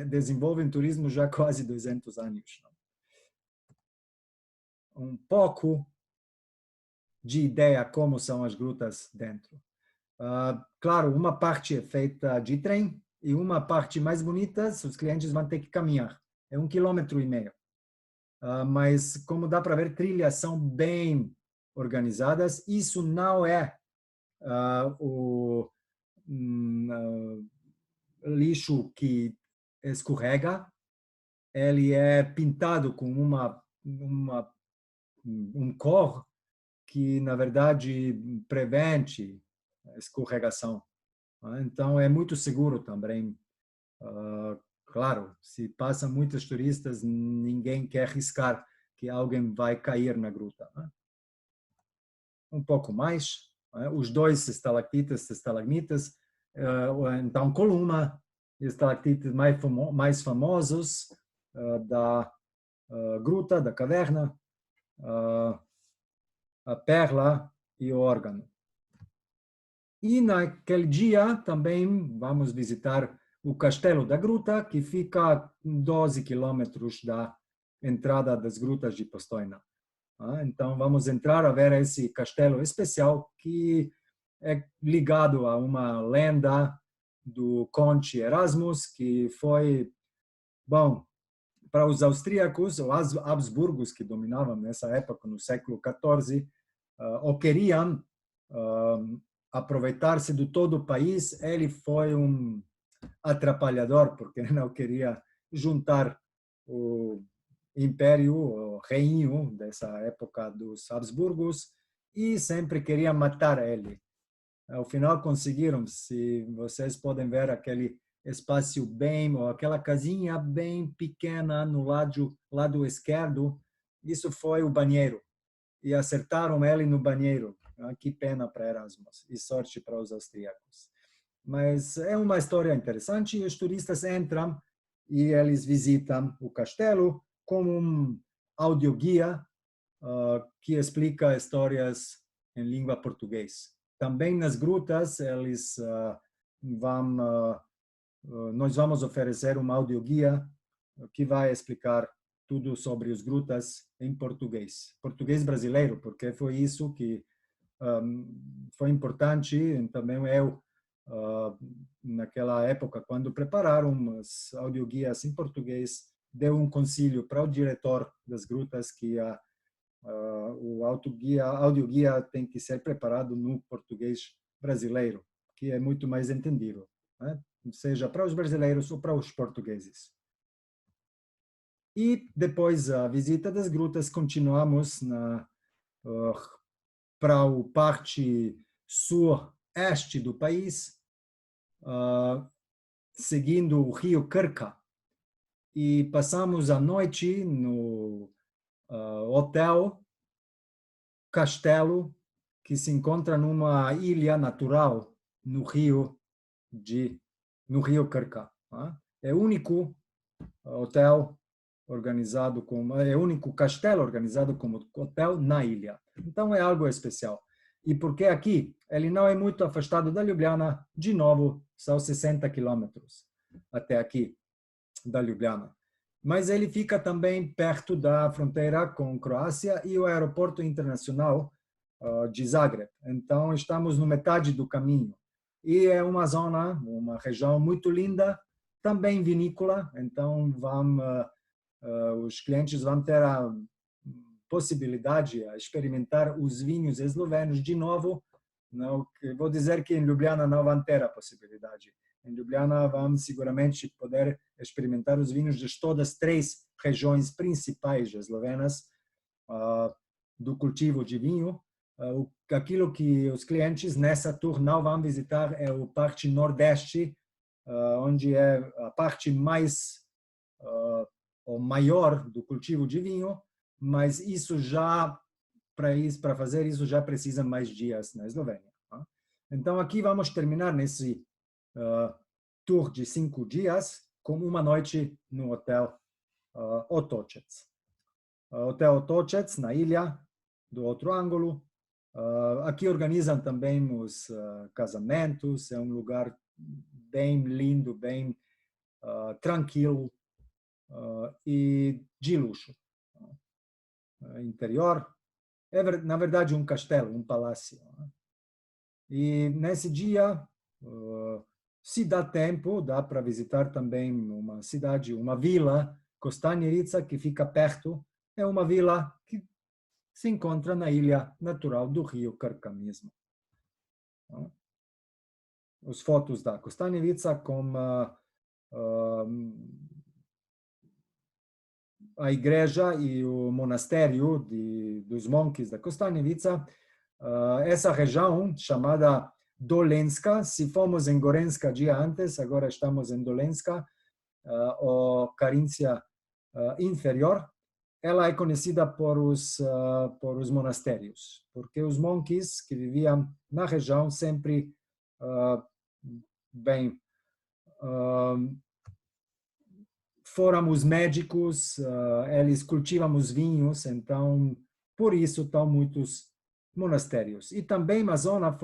desenvolvem turismo já há quase 200 anos. Um pouco de ideia como são as grutas dentro. Claro, uma parte é feita de trem e uma parte mais bonita, os clientes vão ter que caminhar. É 1,5 km. Mas, como dá para ver, trilhas são bem organizadas. Isso não é o lixo que escorrega. Ele é pintado com um cor que, na verdade, prevente a escorregação. Então, é muito seguro também. Claro, se passam muitos turistas, ninguém quer arriscar que alguém vai cair na gruta. Um pouco mais, os dois estalactitas e estalagmitas, então coluna, estalactites mais famosos da gruta, da caverna, a perla e o órgão. E naquele dia também vamos visitar o Castelo da Gruta, que fica a 12 quilômetros da entrada das grutas de Postojna. Então vamos entrar a ver esse castelo especial que é ligado a uma lenda do Conde Erasmus, que foi, bom, para os austríacos, os Habsburgos que dominavam nessa época, no século XIV, ou queriam aproveitar-se de todo o país. Ele foi um atrapalhador, porque não queria juntar o império, o reino dessa época dos Habsburgos, e sempre queria matar ele. Ao final conseguiram. Se vocês podem ver aquele espaço bem, ou aquela casinha bem pequena no lado esquerdo, isso foi o banheiro. E acertaram ele no banheiro. Que pena para Erasmus e sorte para os austríacos. Mas é uma história interessante. Os turistas entram e eles visitam o castelo como um audioguia que explica histórias em língua portuguesa. Também nas grutas eles nós vamos oferecer uma audioguia que vai explicar tudo sobre as grutas em português brasileiro, porque foi isso que foi importante. Também eu, naquela época, quando prepararam as audioguias em português, deu um conselho para o diretor das grutas que o audioguia tem que ser preparado no português brasileiro, que é muito mais entendível, seja para os brasileiros ou para os portugueses. E depois a visita das grutas, continuamos para a parte sul-este do país, seguindo o rio Krka. E passamos a noite no hotel Castelo, que se encontra numa ilha natural no rio Krka. É o único hotel organizado como é o único castelo organizado como hotel na ilha. Então é algo especial. E porque aqui ele não é muito afastado da Ljubljana, de novo, são 60 quilômetros até aqui da Ljubljana. Mas ele fica também perto da fronteira com Croácia e o aeroporto internacional de Zagreb. Então estamos no metade do caminho. E é uma zona, uma região muito linda, também vinícola. Então os clientes vão ter a possibilidade de experimentar os vinhos eslovenos de novo. Não, vou dizer que em Ljubljana não vão ter a possibilidade. Em Ljubljana vão seguramente poder experimentar os vinhos de todas as 3 regiões principais eslovenas do cultivo de vinho. Aquilo que os clientes nessa tour não vão visitar é o parte nordeste, onde é a parte mais ou maior do cultivo de vinho, mas isso já para fazer isso já precisa mais dias na Eslovênia. Então aqui vamos terminar nesse tour de 5 dias com uma noite no hotel Otočec. Hotel Otočec na ilha do outro ângulo. Aqui organizam também os casamentos. É um lugar bem lindo, bem tranquilo e de luxo. Interior é na verdade um castelo, um palácio. E nesse dia, se dá tempo, dá para visitar também uma cidade, uma vila, Kostajnica, que fica perto. É uma vila que se encontra na ilha natural do rio Krka mesmo. As fotos da Kostajnica com a igreja e o monastério dos monges da Kostajnica. Essa região chamada Dolenska, se fomos em Gorenska dia antes, agora estamos em Dolenska, ou Carinthia inferior, ela é conhecida por os monastérios, porque os monges que viviam na região sempre foram os médicos, eles cultivam os vinhos, então por isso estão muitos monastérios. E também a zona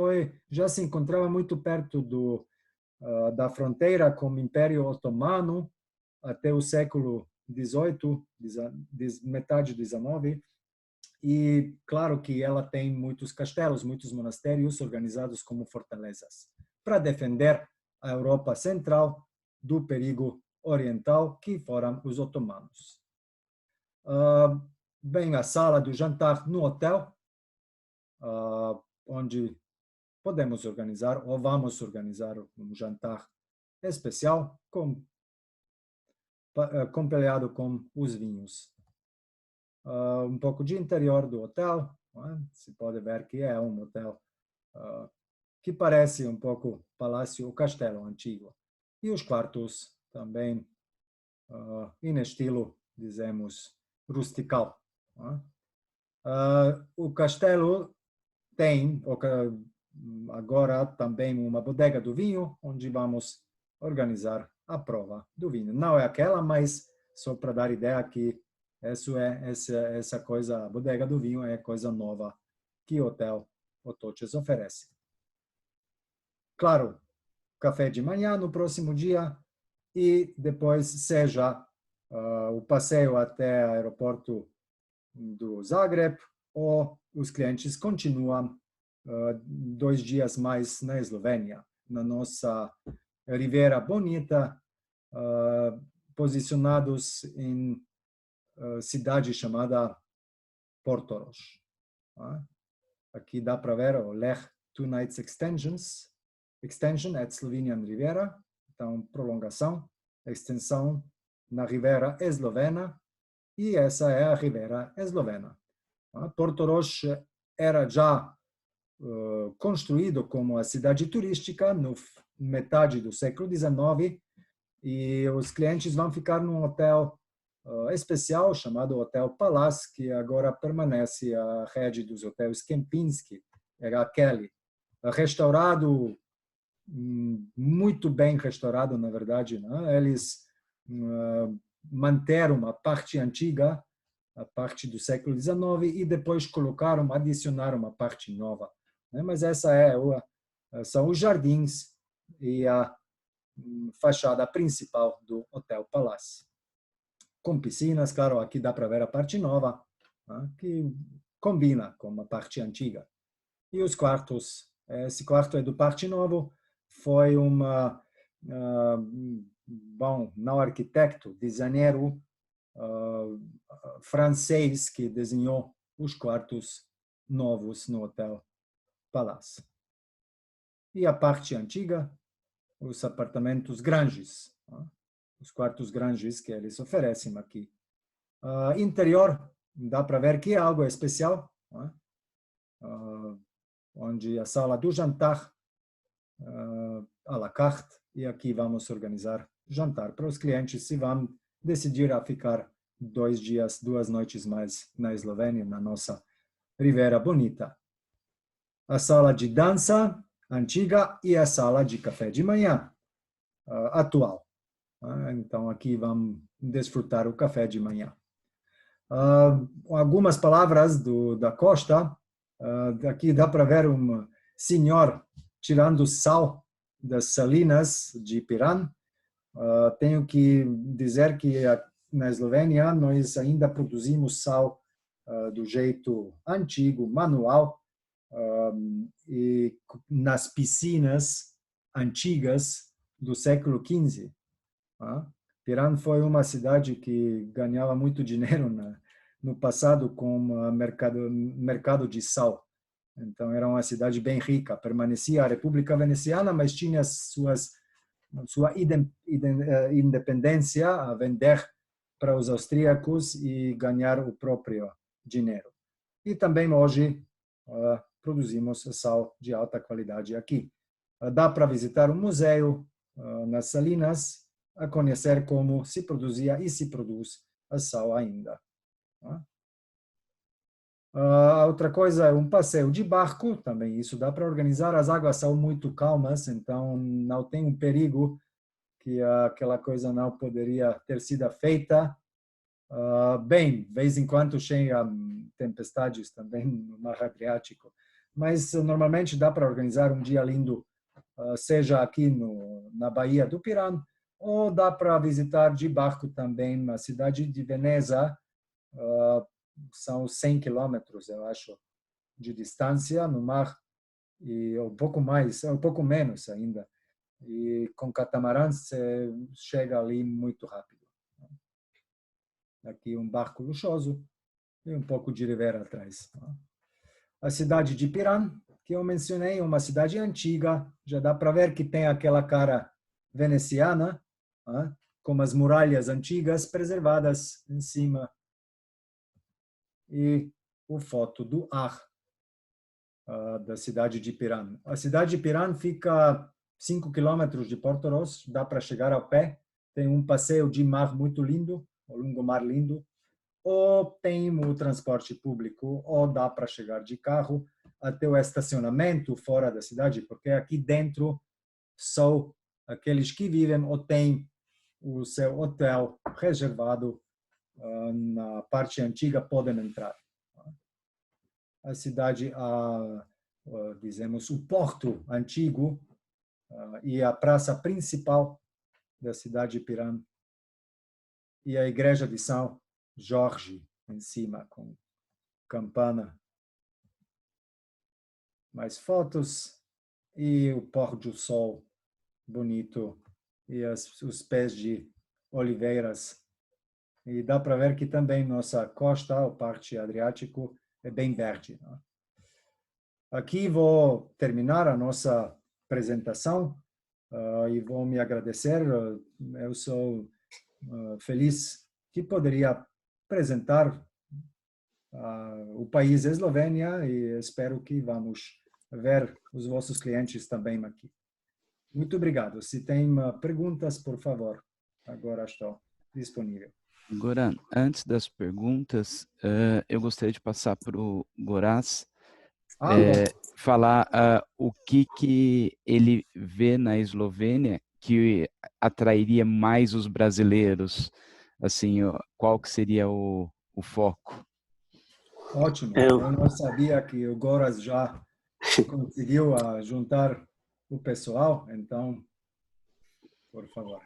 já se encontrava muito perto da fronteira com o Império Otomano até o século XVIII, metade do XIX. E claro que ela tem muitos castelos, muitos monastérios organizados como fortalezas para defender a Europa Central do perigo oriental que foram os otomanos. Bem, a sala do jantar no hotel, onde podemos organizar ou vamos organizar um jantar especial compleado com os vinhos. Um pouco de interior do hotel, se pode ver que é um hotel que parece um pouco palácio ou castelo antigo. E os quartos também em estilo, dizemos, rustical. O castelo tem agora também uma bodega do vinho, onde vamos organizar a prova do vinho. Não é aquela, mas só para dar ideia que essa coisa, a bodega do vinho é coisa nova que o Hotel Otočec oferece. Claro, café de manhã no próximo dia e depois seja o passeio até o aeroporto do Zagreb ou os clientes continuam 2 dias mais na Eslovênia, na nossa Riviera Bonita, posicionados em cidade chamada Portorož. Aqui dá para ver o Lech 2 Nights Extension at Slovenian Riviera, então prolongação, extensão na Riviera eslovena, E essa é a Ribeira Eslovena. Portorož era já construído como a cidade turística no metade do século XIX e os clientes vão ficar num hotel especial chamado Hotel Palace, que agora permanece a rede dos hotéis Kempinski, era aquele restaurado, muito bem restaurado, na verdade, né? Eles manteram a parte antiga, a parte do século XIX, e depois adicionaram uma parte nova. Mas essa são os jardins e a fachada principal do Hotel Palace. Com piscinas, claro, aqui dá para ver a parte nova, que combina com a parte antiga. E os quartos, esse quarto é do Parte Novo, foi não arquiteto, designer francês que desenhou os quartos novos no Hotel Palace. E a parte antiga, os apartamentos grandes, os quartos grandes que eles oferecem aqui. Interior, dá para ver que é algo especial, onde a sala do jantar, à la carte, e aqui vamos organizar jantar para os clientes se vão decidir a ficar 2 dias, 2 noites mais na Eslovênia, na nossa Ribeira Bonita. A sala de dança antiga e a sala de café de manhã atual. Então, aqui vamos desfrutar o café de manhã. Algumas palavras da costa. Aqui dá para ver um senhor tirando sal das salinas de Piran. Tenho que dizer que na Eslovênia nós ainda produzimos sal do jeito antigo, manual, e nas piscinas antigas do século XV. Piran foi uma cidade que ganhava muito dinheiro no passado com o mercado de sal. Então, era uma cidade bem rica. Permanecia a República Veneciana, mas tinha sua independência a vender para os austríacos e ganhar o próprio dinheiro. E também hoje produzimos sal de alta qualidade aqui. Dá para visitar um museu nas Salinas, a conhecer como se produzia e se produz a sal ainda. Outra coisa é um passeio de barco, também isso dá para organizar. As águas são muito calmas, então não tem um perigo que aquela coisa não poderia ter sido feita. Bem, de vez em quando chega tempestades também no Mar Adriático, mas normalmente dá para organizar um dia lindo, seja aqui na Baía do Piran, ou dá para visitar de barco também a cidade de Veneza. São 100 quilômetros, eu acho, de distância no mar, e um pouco mais, um pouco menos ainda. E com catamarã você chega ali muito rápido. Aqui um barco luxuoso e um pouco de ribeira atrás. A cidade de Piran, que eu mencionei, uma cidade antiga, já dá para ver que tem aquela cara veneciana, com as muralhas antigas preservadas em cima. E a foto do ar da cidade de Piran. A cidade de Piran fica 5 quilômetros de Portorož, dá para chegar a pé, tem um passeio de mar muito lindo, o longomar lindo, ou tem o transporte público, ou dá para chegar de carro até o estacionamento fora da cidade, porque aqui dentro só aqueles que vivem ou têm o seu hotel reservado na parte antiga podem entrar. A cidade, dizemos, o porto antigo e a praça principal da cidade de Piran e a igreja de São Jorge em cima, com campana. Mais fotos e o pôr do sol bonito e os pés de oliveiras. E dá para ver que também nossa costa, a parte adriático, é bem verde. Aqui vou terminar a nossa apresentação e vou me agradecer. Eu sou feliz que poderia apresentar o país Eslovênia e espero que vamos ver os vossos clientes também aqui. Muito obrigado. Se tem perguntas, por favor, agora estou disponível. Goran, antes das perguntas, eu gostaria de passar para o Goraz falar o que ele vê na Eslovênia que atrairia mais os brasileiros, assim, qual que seria o foco? Ótimo. Eu não sabia que o Goraz já conseguiu juntar o pessoal, então, por favor.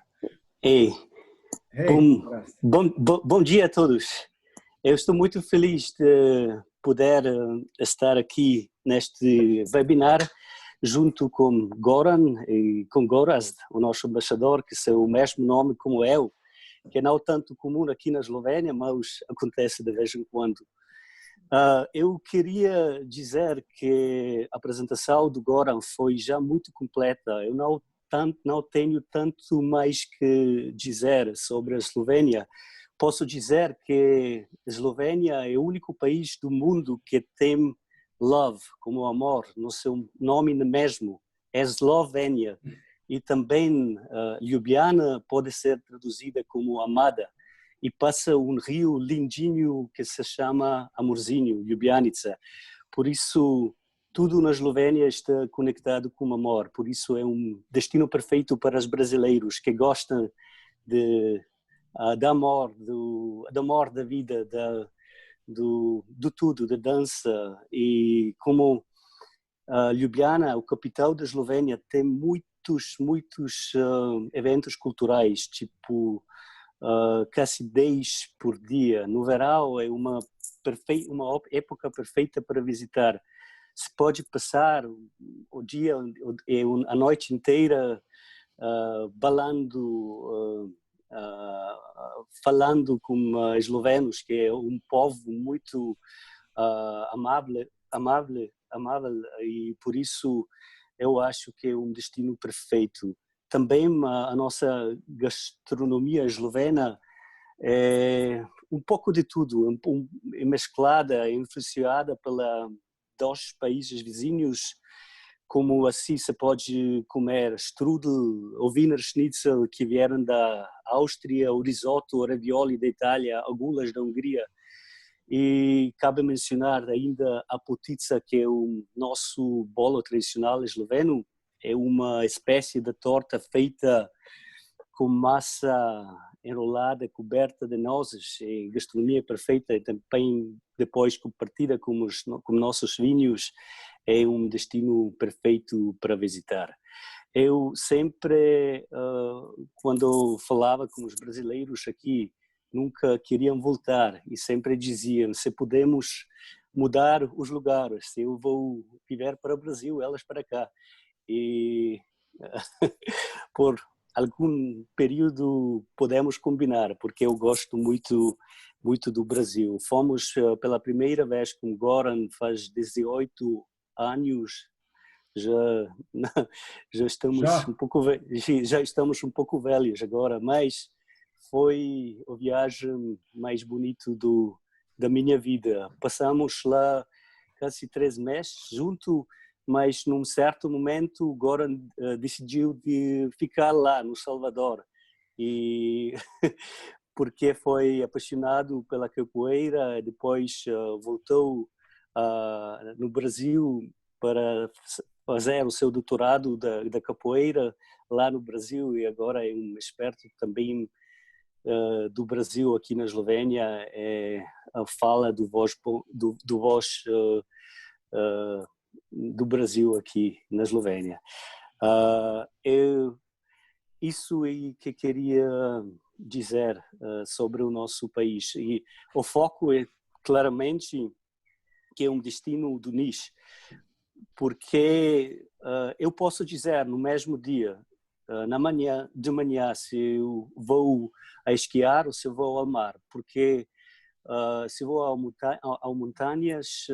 Ei, Hey, bom dia a todos. Eu estou muito feliz de poder estar aqui neste webinar junto com Goran e com Gorazd, o nosso embaixador, que é o mesmo nome como eu, que é não tanto comum aqui na Eslovénia, mas acontece de vez em quando. Eu queria dizer que a apresentação do Goran foi já muito completa. Eu não tenho tanto mais que dizer sobre a Eslovénia. Posso dizer que a Eslovénia é o único país do mundo que tem love, como amor, no seu nome mesmo. É Eslovénia. E também Ljubljana pode ser traduzida como amada. E passa um rio lindinho que se chama Amorzinho, Ljubljanica. Por isso, tudo na Eslovénia está conectado com o amor. Por isso, é um destino perfeito para os brasileiros que gostam de amor, do amor da vida, do tudo, da dança. E como Ljubljana, o capital da Eslovénia, tem muitos eventos culturais, tipo quase 10 por dia. No verão é uma época perfeita para visitar. Se pode passar o dia, a noite inteira falando com eslovenos, que é um povo muito amável, e por isso eu acho que é um destino perfeito. Também a nossa gastronomia eslovena é um pouco de tudo, é mesclada, é influenciada pelos dois países vizinhos, como assim se pode comer strudel ou Wiener Schnitzel, que vieram da Áustria, o risotto, o ravioli da Itália, agulhas da Hungria. E cabe mencionar ainda a potica, que é o nosso bolo tradicional esloveno. É uma espécie de torta feita com massa enrolada, coberta de nozes. É gastronomia perfeita e também depois compartilhada com nossos vinhos. É um destino perfeito para visitar. Eu sempre, quando falava com os brasileiros aqui, nunca queriam voltar e sempre diziam: se podemos mudar os lugares, se eu vou viver para o Brasil, elas para cá. E por algum período podemos combinar, porque eu gosto muito do Brasil. Fomos pela primeira vez com Goran faz 18 anos. Já estamos um pouco velhos agora, mas foi a viagem mais bonita da minha vida. Passamos lá quase 3 meses junto, mas num certo momento o Goran decidiu de ficar lá no Salvador, e porque foi apaixonado pela capoeira. Depois voltou no Brasil para fazer o seu doutorado da capoeira lá no Brasil, e agora é um experto também do Brasil aqui na Eslovénia. Fala do voz do Brasil aqui na Eslovénia. Isso aí que queria dizer sobre o nosso país. E o foco é claramente que é um destino do nicho, porque eu posso dizer no mesmo dia, de manhã, se eu vou a esquiar ou se eu vou ao mar, porque se vou ao montanhas,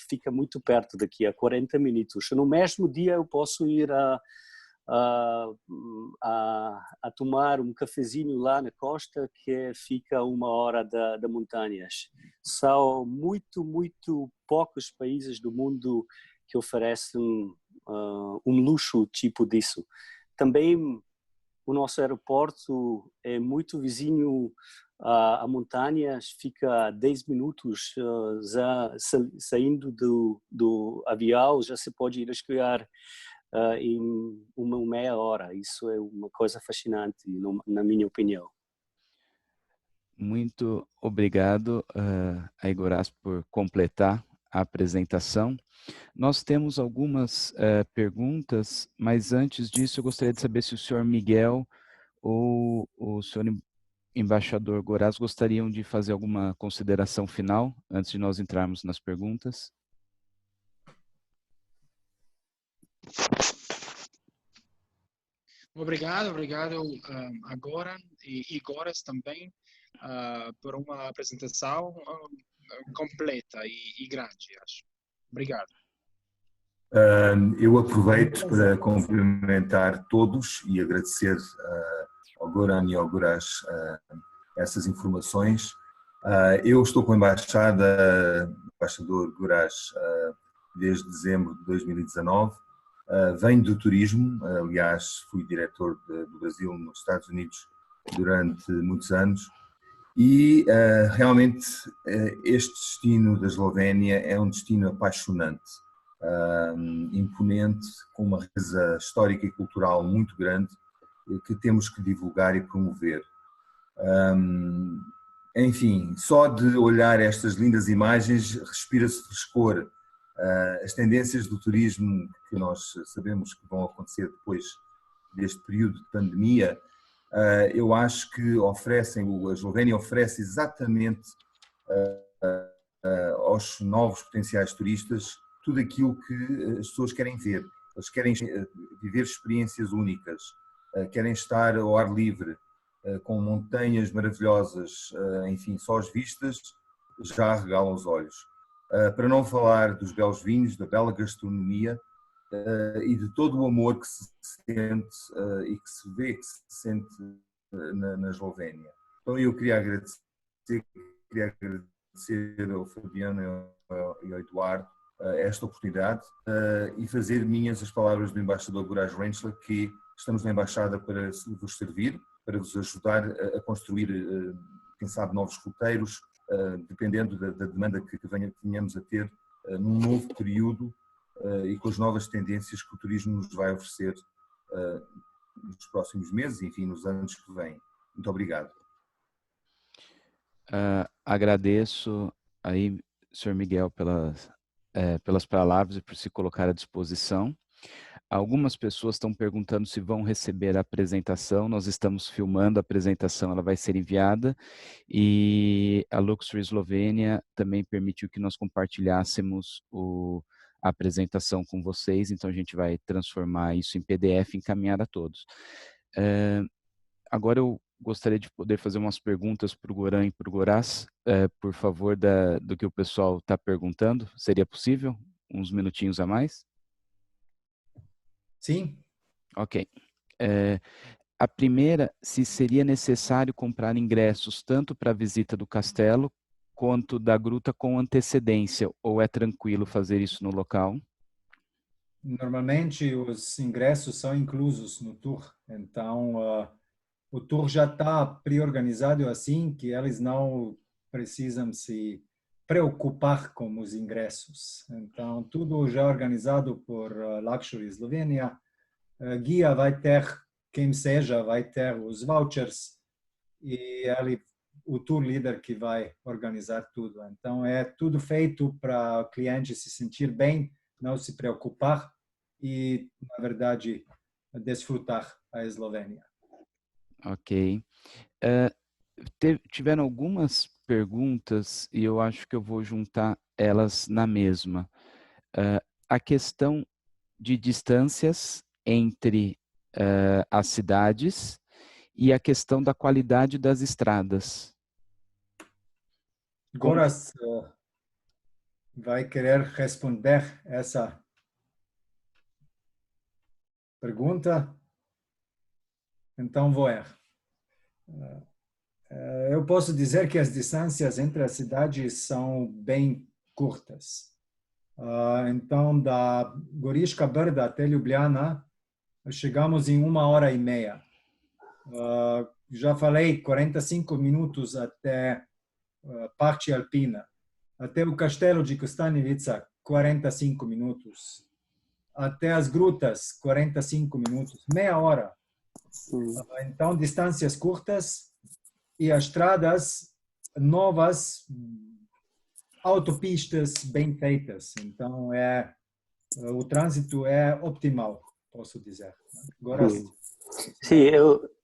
fica muito perto daqui, a 40 minutos. No mesmo dia eu posso ir a tomar um cafezinho lá na costa, que fica 1 hora da montanhas. São muito poucos países do mundo que oferecem um luxo tipo disso. Também o nosso aeroporto é muito vizinho a montanhas, fica 10 minutos já saindo do avião, já se pode ir esquiar em uma meia hora. Isso é uma coisa fascinante, na minha opinião. Muito obrigado, Aigoraz, por completar a apresentação. Nós temos algumas perguntas, mas antes disso eu gostaria de saber se o senhor Miguel ou o senhor embaixador Goraz gostariam de fazer alguma consideração final antes de nós entrarmos nas perguntas. Obrigado a Goran e Goras também por uma apresentação completa e grande, acho. Obrigado. Eu aproveito para cumprimentar todos e agradecer ao Goran e ao Goraz essas informações. Eu estou com a embaixador Goraz desde dezembro de 2019. Venho do turismo, aliás, fui diretor do Brasil nos Estados Unidos durante muitos anos e realmente este destino da Eslovénia é um destino apaixonante, imponente, com uma riqueza histórica e cultural muito grande que temos que divulgar e promover. Enfim, só de olhar estas lindas imagens respira-se frescor. As tendências do turismo que nós sabemos que vão acontecer depois deste período de pandemia, eu acho que a Eslovénia oferece exatamente aos novos potenciais turistas tudo aquilo que as pessoas querem ver. Eles querem viver experiências únicas, querem estar ao ar livre, com montanhas maravilhosas, enfim, só as vistas já regalam os olhos. Para não falar dos belos vinhos, da bela gastronomia e de todo o amor que se sente e que se vê, que se sente na Eslovénia. Então eu queria agradecer ao Fabiano e ao Eduardo esta oportunidade e fazer minhas as palavras do embaixador Goraz Rentschler, que estamos na embaixada para vos servir, para vos ajudar a construir, quem sabe, novos roteiros, dependendo da demanda que venhamos a ter num novo período e com as novas tendências que o turismo nos vai oferecer nos próximos meses, enfim, nos anos que vêm. Muito obrigado. Agradeço aí, Sr. Miguel, pelas palavras e por se colocar à disposição. Algumas pessoas estão perguntando se vão receber a apresentação. Nós estamos filmando a apresentação, ela vai ser enviada. E a Luxury Eslovênia também permitiu que nós compartilhássemos a apresentação com vocês, então a gente vai transformar isso em PDF e encaminhar a todos. Agora eu gostaria de poder fazer umas perguntas para o Goran e para o Goraz, por favor, do que o pessoal está perguntando. Seria possível? Uns minutinhos a mais? Sim. Ok. A primeira, se seria necessário comprar ingressos tanto para a visita do castelo quanto da gruta com antecedência, ou é tranquilo fazer isso no local? Normalmente os ingressos são inclusos no tour, então o tour já está pré-organizado assim que eles não precisam se preocupar com os ingressos. Então tudo já organizado por Luxury Eslovênia. Guia vai ter, quem seja, vai ter os vouchers e o tour leader que vai organizar tudo. Então é tudo feito para o cliente se sentir bem, não se preocupar e, na verdade, desfrutar a Eslovênia. Ok. Tiveram algumas perguntas e eu acho que eu vou juntar elas na mesma. A questão de distâncias entre as cidades e a questão da qualidade das estradas. Goraz vai querer responder essa? Pergunta? Então vou eu posso dizer que as distâncias entre as cidades são bem curtas. Então, da Goriška Brda até Ljubljana, chegamos em 1h30. Já falei 45 minutos até parte alpina. Até o castelo de Kostanjevica, 45 minutos. Até as grutas, 45 minutos. Meia hora. Então, distâncias curtas e as estradas novas, autopistas bem feitas. Então, o trânsito é optimal, posso dizer. Agora, sim,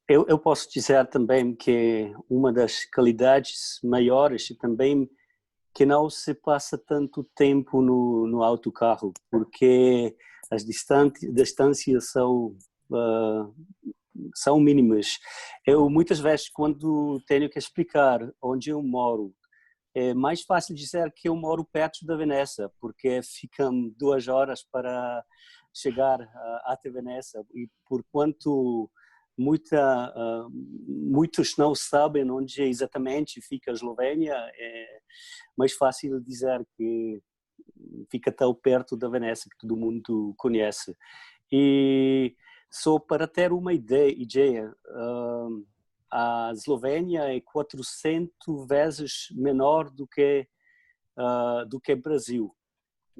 eu posso dizer também que uma das qualidades maiores e também que não se passa tanto tempo no autocarro, porque as distâncias são mínimas. Eu, muitas vezes, quando tenho que explicar onde eu moro, é mais fácil dizer que eu moro perto da Veneza, porque ficam 2 horas para chegar até Veneza. E por quanto muitos não sabem onde exatamente fica a Eslovénia, é mais fácil dizer que fica tão perto da Veneza, que todo mundo conhece. E só para ter uma ideia, a Eslovénia é 400 vezes menor do que Brasil.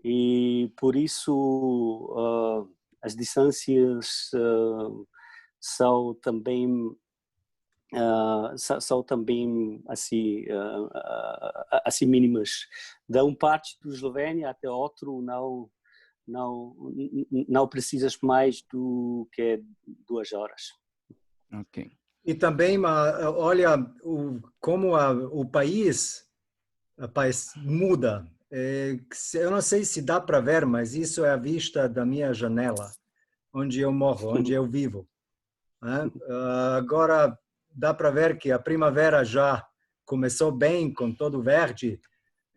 E por isso as distâncias são também assim mínimas. Da uma parte da Eslovénia até outro não precisas mais do que 2 horas. Ok. e também, olha, como o país muda. Eu não sei se dá para ver, mas isso é a vista da minha janela, onde eu moro, onde eu vivo. Agora dá para ver que a primavera já começou bem, com todo verde.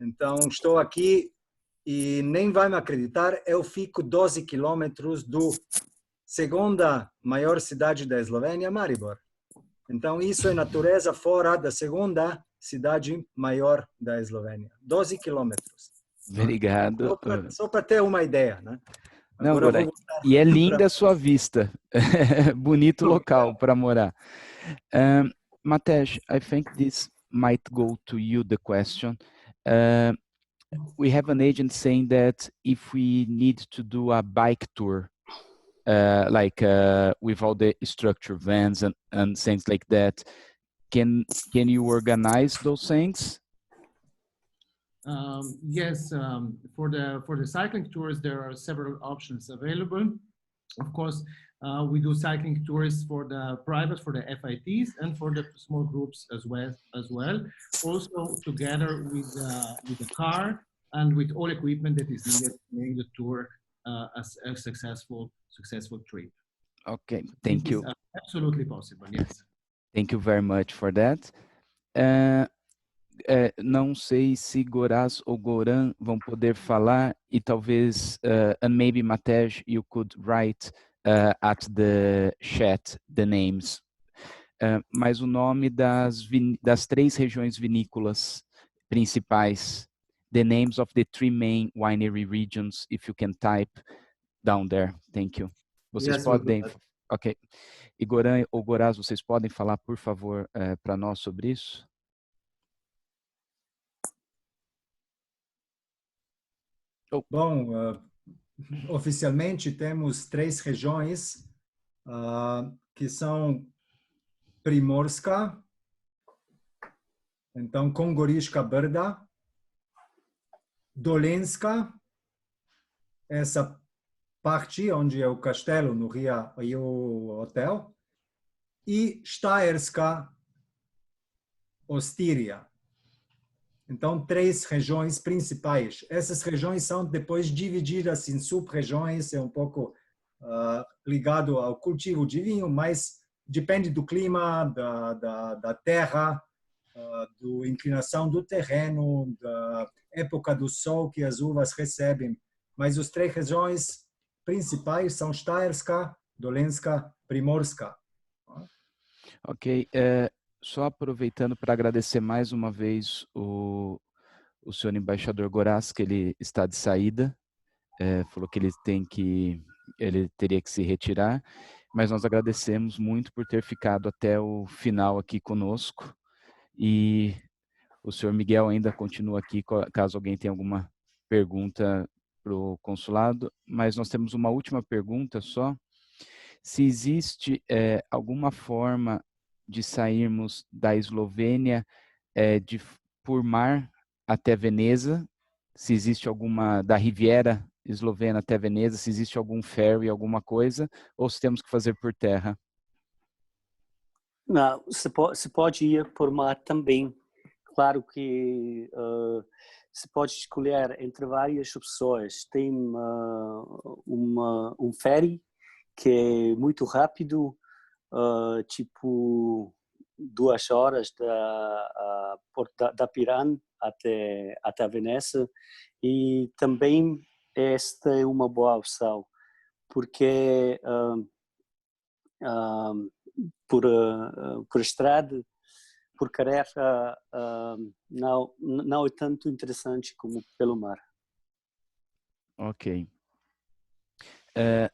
Então, estou aqui e nem vai me acreditar, eu fico 12 quilômetros do segunda maior cidade da Eslovênia, Maribor. Então, isso é natureza fora da segunda cidade maior da Eslovênia. 12 quilômetros. Obrigado. Só para ter uma ideia, né? Não, Goran, e é linda a sua vista. Bonito local para morar. Matej, I think this might go to you, the question. We have an agent saying that if we need to do a bike tour, with all the structure vans and things like that, can you organize those things? Yes, for the cycling tours, there are several options available. Of course, we do cycling tours for the private, for the FITs, and for the small groups as well. Also, together with the car and with all equipment that is needed to make the tour as a successful trip. Okay, thank you. Absolutely possible, yes. Thank you very much for that. Não sei se Goraz ou Goran vão poder falar e talvez, and maybe Matej, you could write at the chat the names. Mas o nome das 3 regiões vinícolas principais, the names of the 3 main winery regions, if you can type down there. Thank you. Vocês podem... Ok. E Goran ou Goraz, vocês podem falar, por favor, para nós sobre isso? Bom, oficialmente temos 3 regiões que são Primorska, então com Goriška Brda, Dolenska, essa parte onde é o castelo no Rio e o hotel, e Stayerska, Ostíria. Então, 3 regiões principais. Essas regiões são depois divididas em sub-regiões, é um pouco ligado ao cultivo de vinho, mas depende do clima, da terra, da inclinação do terreno, da época do sol que as uvas recebem. Mas as 3 regiões principais são Stayerska, Dolenska Primorska. Ok, só aproveitando para agradecer mais uma vez o senhor embaixador Goraz, que ele está de saída, falou que ele teria que se retirar, mas nós agradecemos muito por ter ficado até o final aqui conosco, e o senhor Miguel ainda continua aqui, caso alguém tenha alguma pergunta para o consulado, mas nós temos uma última pergunta só. Se existe alguma forma de sairmos da Eslovênia por mar até Veneza, se existe alguma, da Riviera Eslovena até Veneza, se existe algum ferry, alguma coisa, ou se temos que fazer por terra? Não, se pode ir por mar também. Claro que se pode escolher entre várias opções. Tem um ferry que é muito rápido, tipo 2 horas da Piran até Veneza, e também esta é uma boa opção, porque por estrada, por carreira, não é tanto interessante como pelo mar. Ok.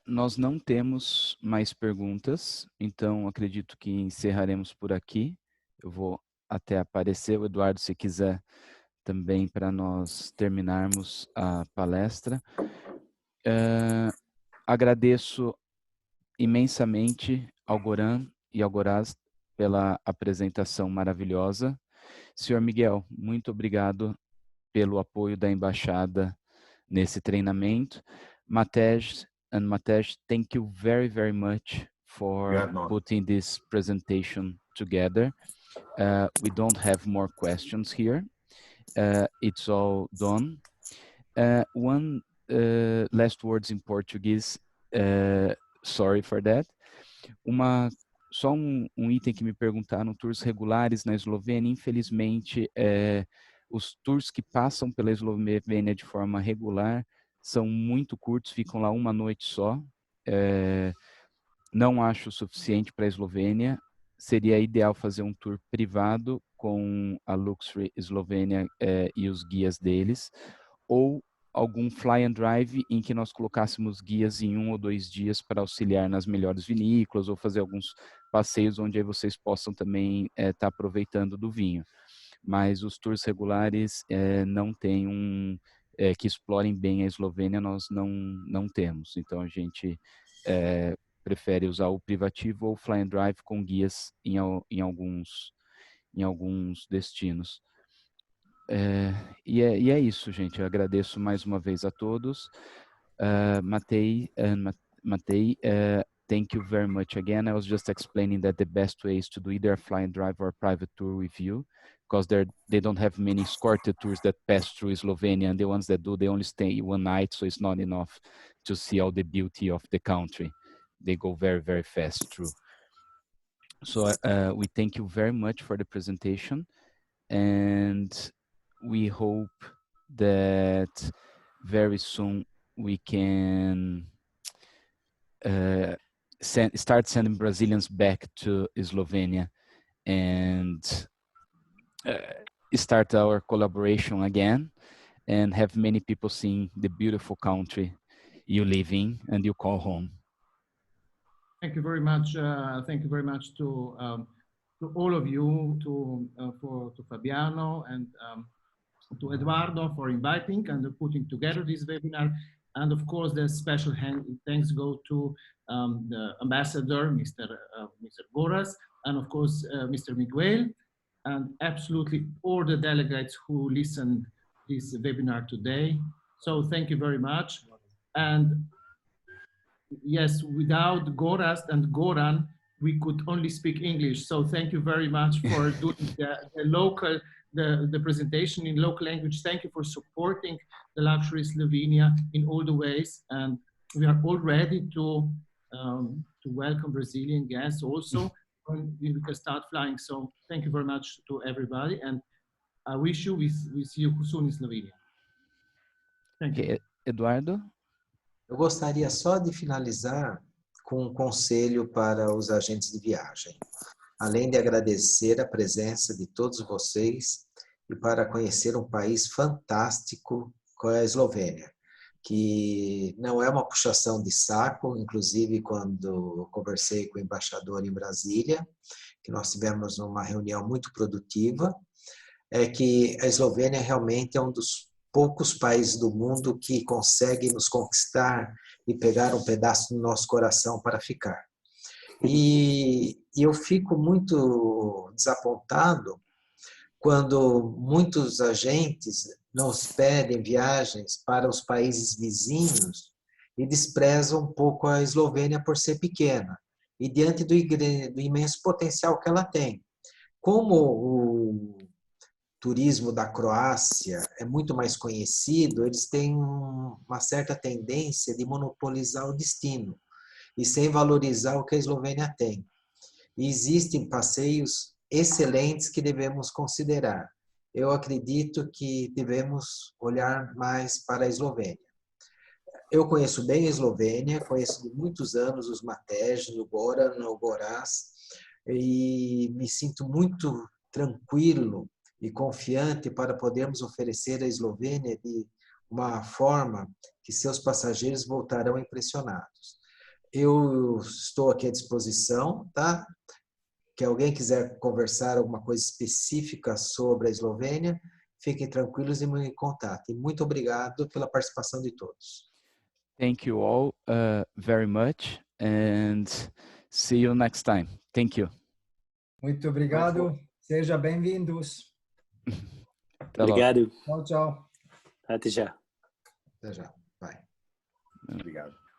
Nós não temos mais perguntas, então acredito que encerraremos por aqui. Eu vou até aparecer, o Eduardo, se quiser também, para nós terminarmos a palestra. Agradeço imensamente ao Goran e ao Goraz pela apresentação maravilhosa. Senhor Miguel, muito obrigado pelo apoio da Embaixada nesse treinamento. Matej, thank you very, very much for putting this presentation together. We don't have more questions here. It's all done. One last words in Portuguese. Sorry for that. Só um item que me perguntaram, tours regulares na Eslovênia, infelizmente, os tours que passam pela Eslovênia de forma regular são muito curtos, ficam lá uma noite só. Não acho suficiente para a Eslovênia. Seria ideal fazer um tour privado com a Luxury Eslovênia e os guias deles, ou algum fly and drive em que nós colocássemos guias em 1 ou 2 dias para auxiliar nas melhores vinícolas, ou fazer alguns passeios onde aí vocês possam também estar aproveitando do vinho. Mas os tours regulares não tem que explorem bem a Eslovênia, nós não temos. Então a gente prefere usar o privativo ou o fly and drive com guias em alguns destinos. E é isso, gente. Eu agradeço mais uma vez a todos. Matej, thank you very much again. I was just explaining that the best way is to do either a fly and drive or a private tour with you, because they don't have many escorted tours that pass through Slovenia, and the ones that do, they only stay 1 night, so it's not enough to see all the beauty of the country. They go very, very fast through. So we thank you very much for the presentation, and we hope that very soon we can start sending Brazilians back to Slovenia and start our collaboration again, and have many people seeing the beautiful country you live in and you call home. Thank you very much. Thank you very much to all of you, to Fabiano and to Eduardo for inviting and putting together this webinar. And of course, the special thanks go to the ambassador, Mr. Goraz, and of course, Mr. Miguel, and absolutely all the delegates who listened this webinar today. So thank you very much. And yes, without Goraz and Goran, we could only speak English. So thank you very much for doing the presentation in local language. Thank you for supporting the Luxury Slovenia in all the ways. And we are all ready to welcome Brazilian guests also when we can start flying. So thank you very much to everybody. And I wish we see you soon in Slovenia. Thank you. Eduardo? Eu gostaria só de finalizar com um conselho para os agentes de viagem. Além de agradecer a presença de todos vocês e para conhecer um país fantástico como a Eslovênia, que não é uma puxação de saco, inclusive quando conversei com o embaixador em Brasília, que nós tivemos uma reunião muito produtiva, é que a Eslovênia realmente é um dos poucos países do mundo que consegue nos conquistar e pegar um pedaço do nosso coração para ficar. E eu fico muito desapontado quando muitos agentes nos pedem viagens para os países vizinhos e desprezam um pouco a Eslovênia por ser pequena e diante do imenso potencial que ela tem. Como o turismo da Croácia é muito mais conhecido, eles têm uma certa tendência de monopolizar o destino e sem valorizar o que a Eslovênia tem. E existem passeios excelentes que devemos considerar. Eu acredito que devemos olhar mais para a Eslovênia. Eu conheço bem a Eslovênia, conheço de muitos anos os Matej, o Goran, o Goraz, e me sinto muito tranquilo e confiante para podermos oferecer a Eslovênia de uma forma que seus passageiros voltarão impressionados. Eu estou aqui à disposição, tá? Que alguém quiser conversar alguma coisa específica sobre a Eslovênia, fiquem tranquilos e me contatem. Muito obrigado pela participação de todos. Thank you all very much and see you next time. Thank you. Muito obrigado. Sejam bem-vindos. Até logo. Obrigado. Tchau, tchau. Até já. Até já. Bye. Obrigado.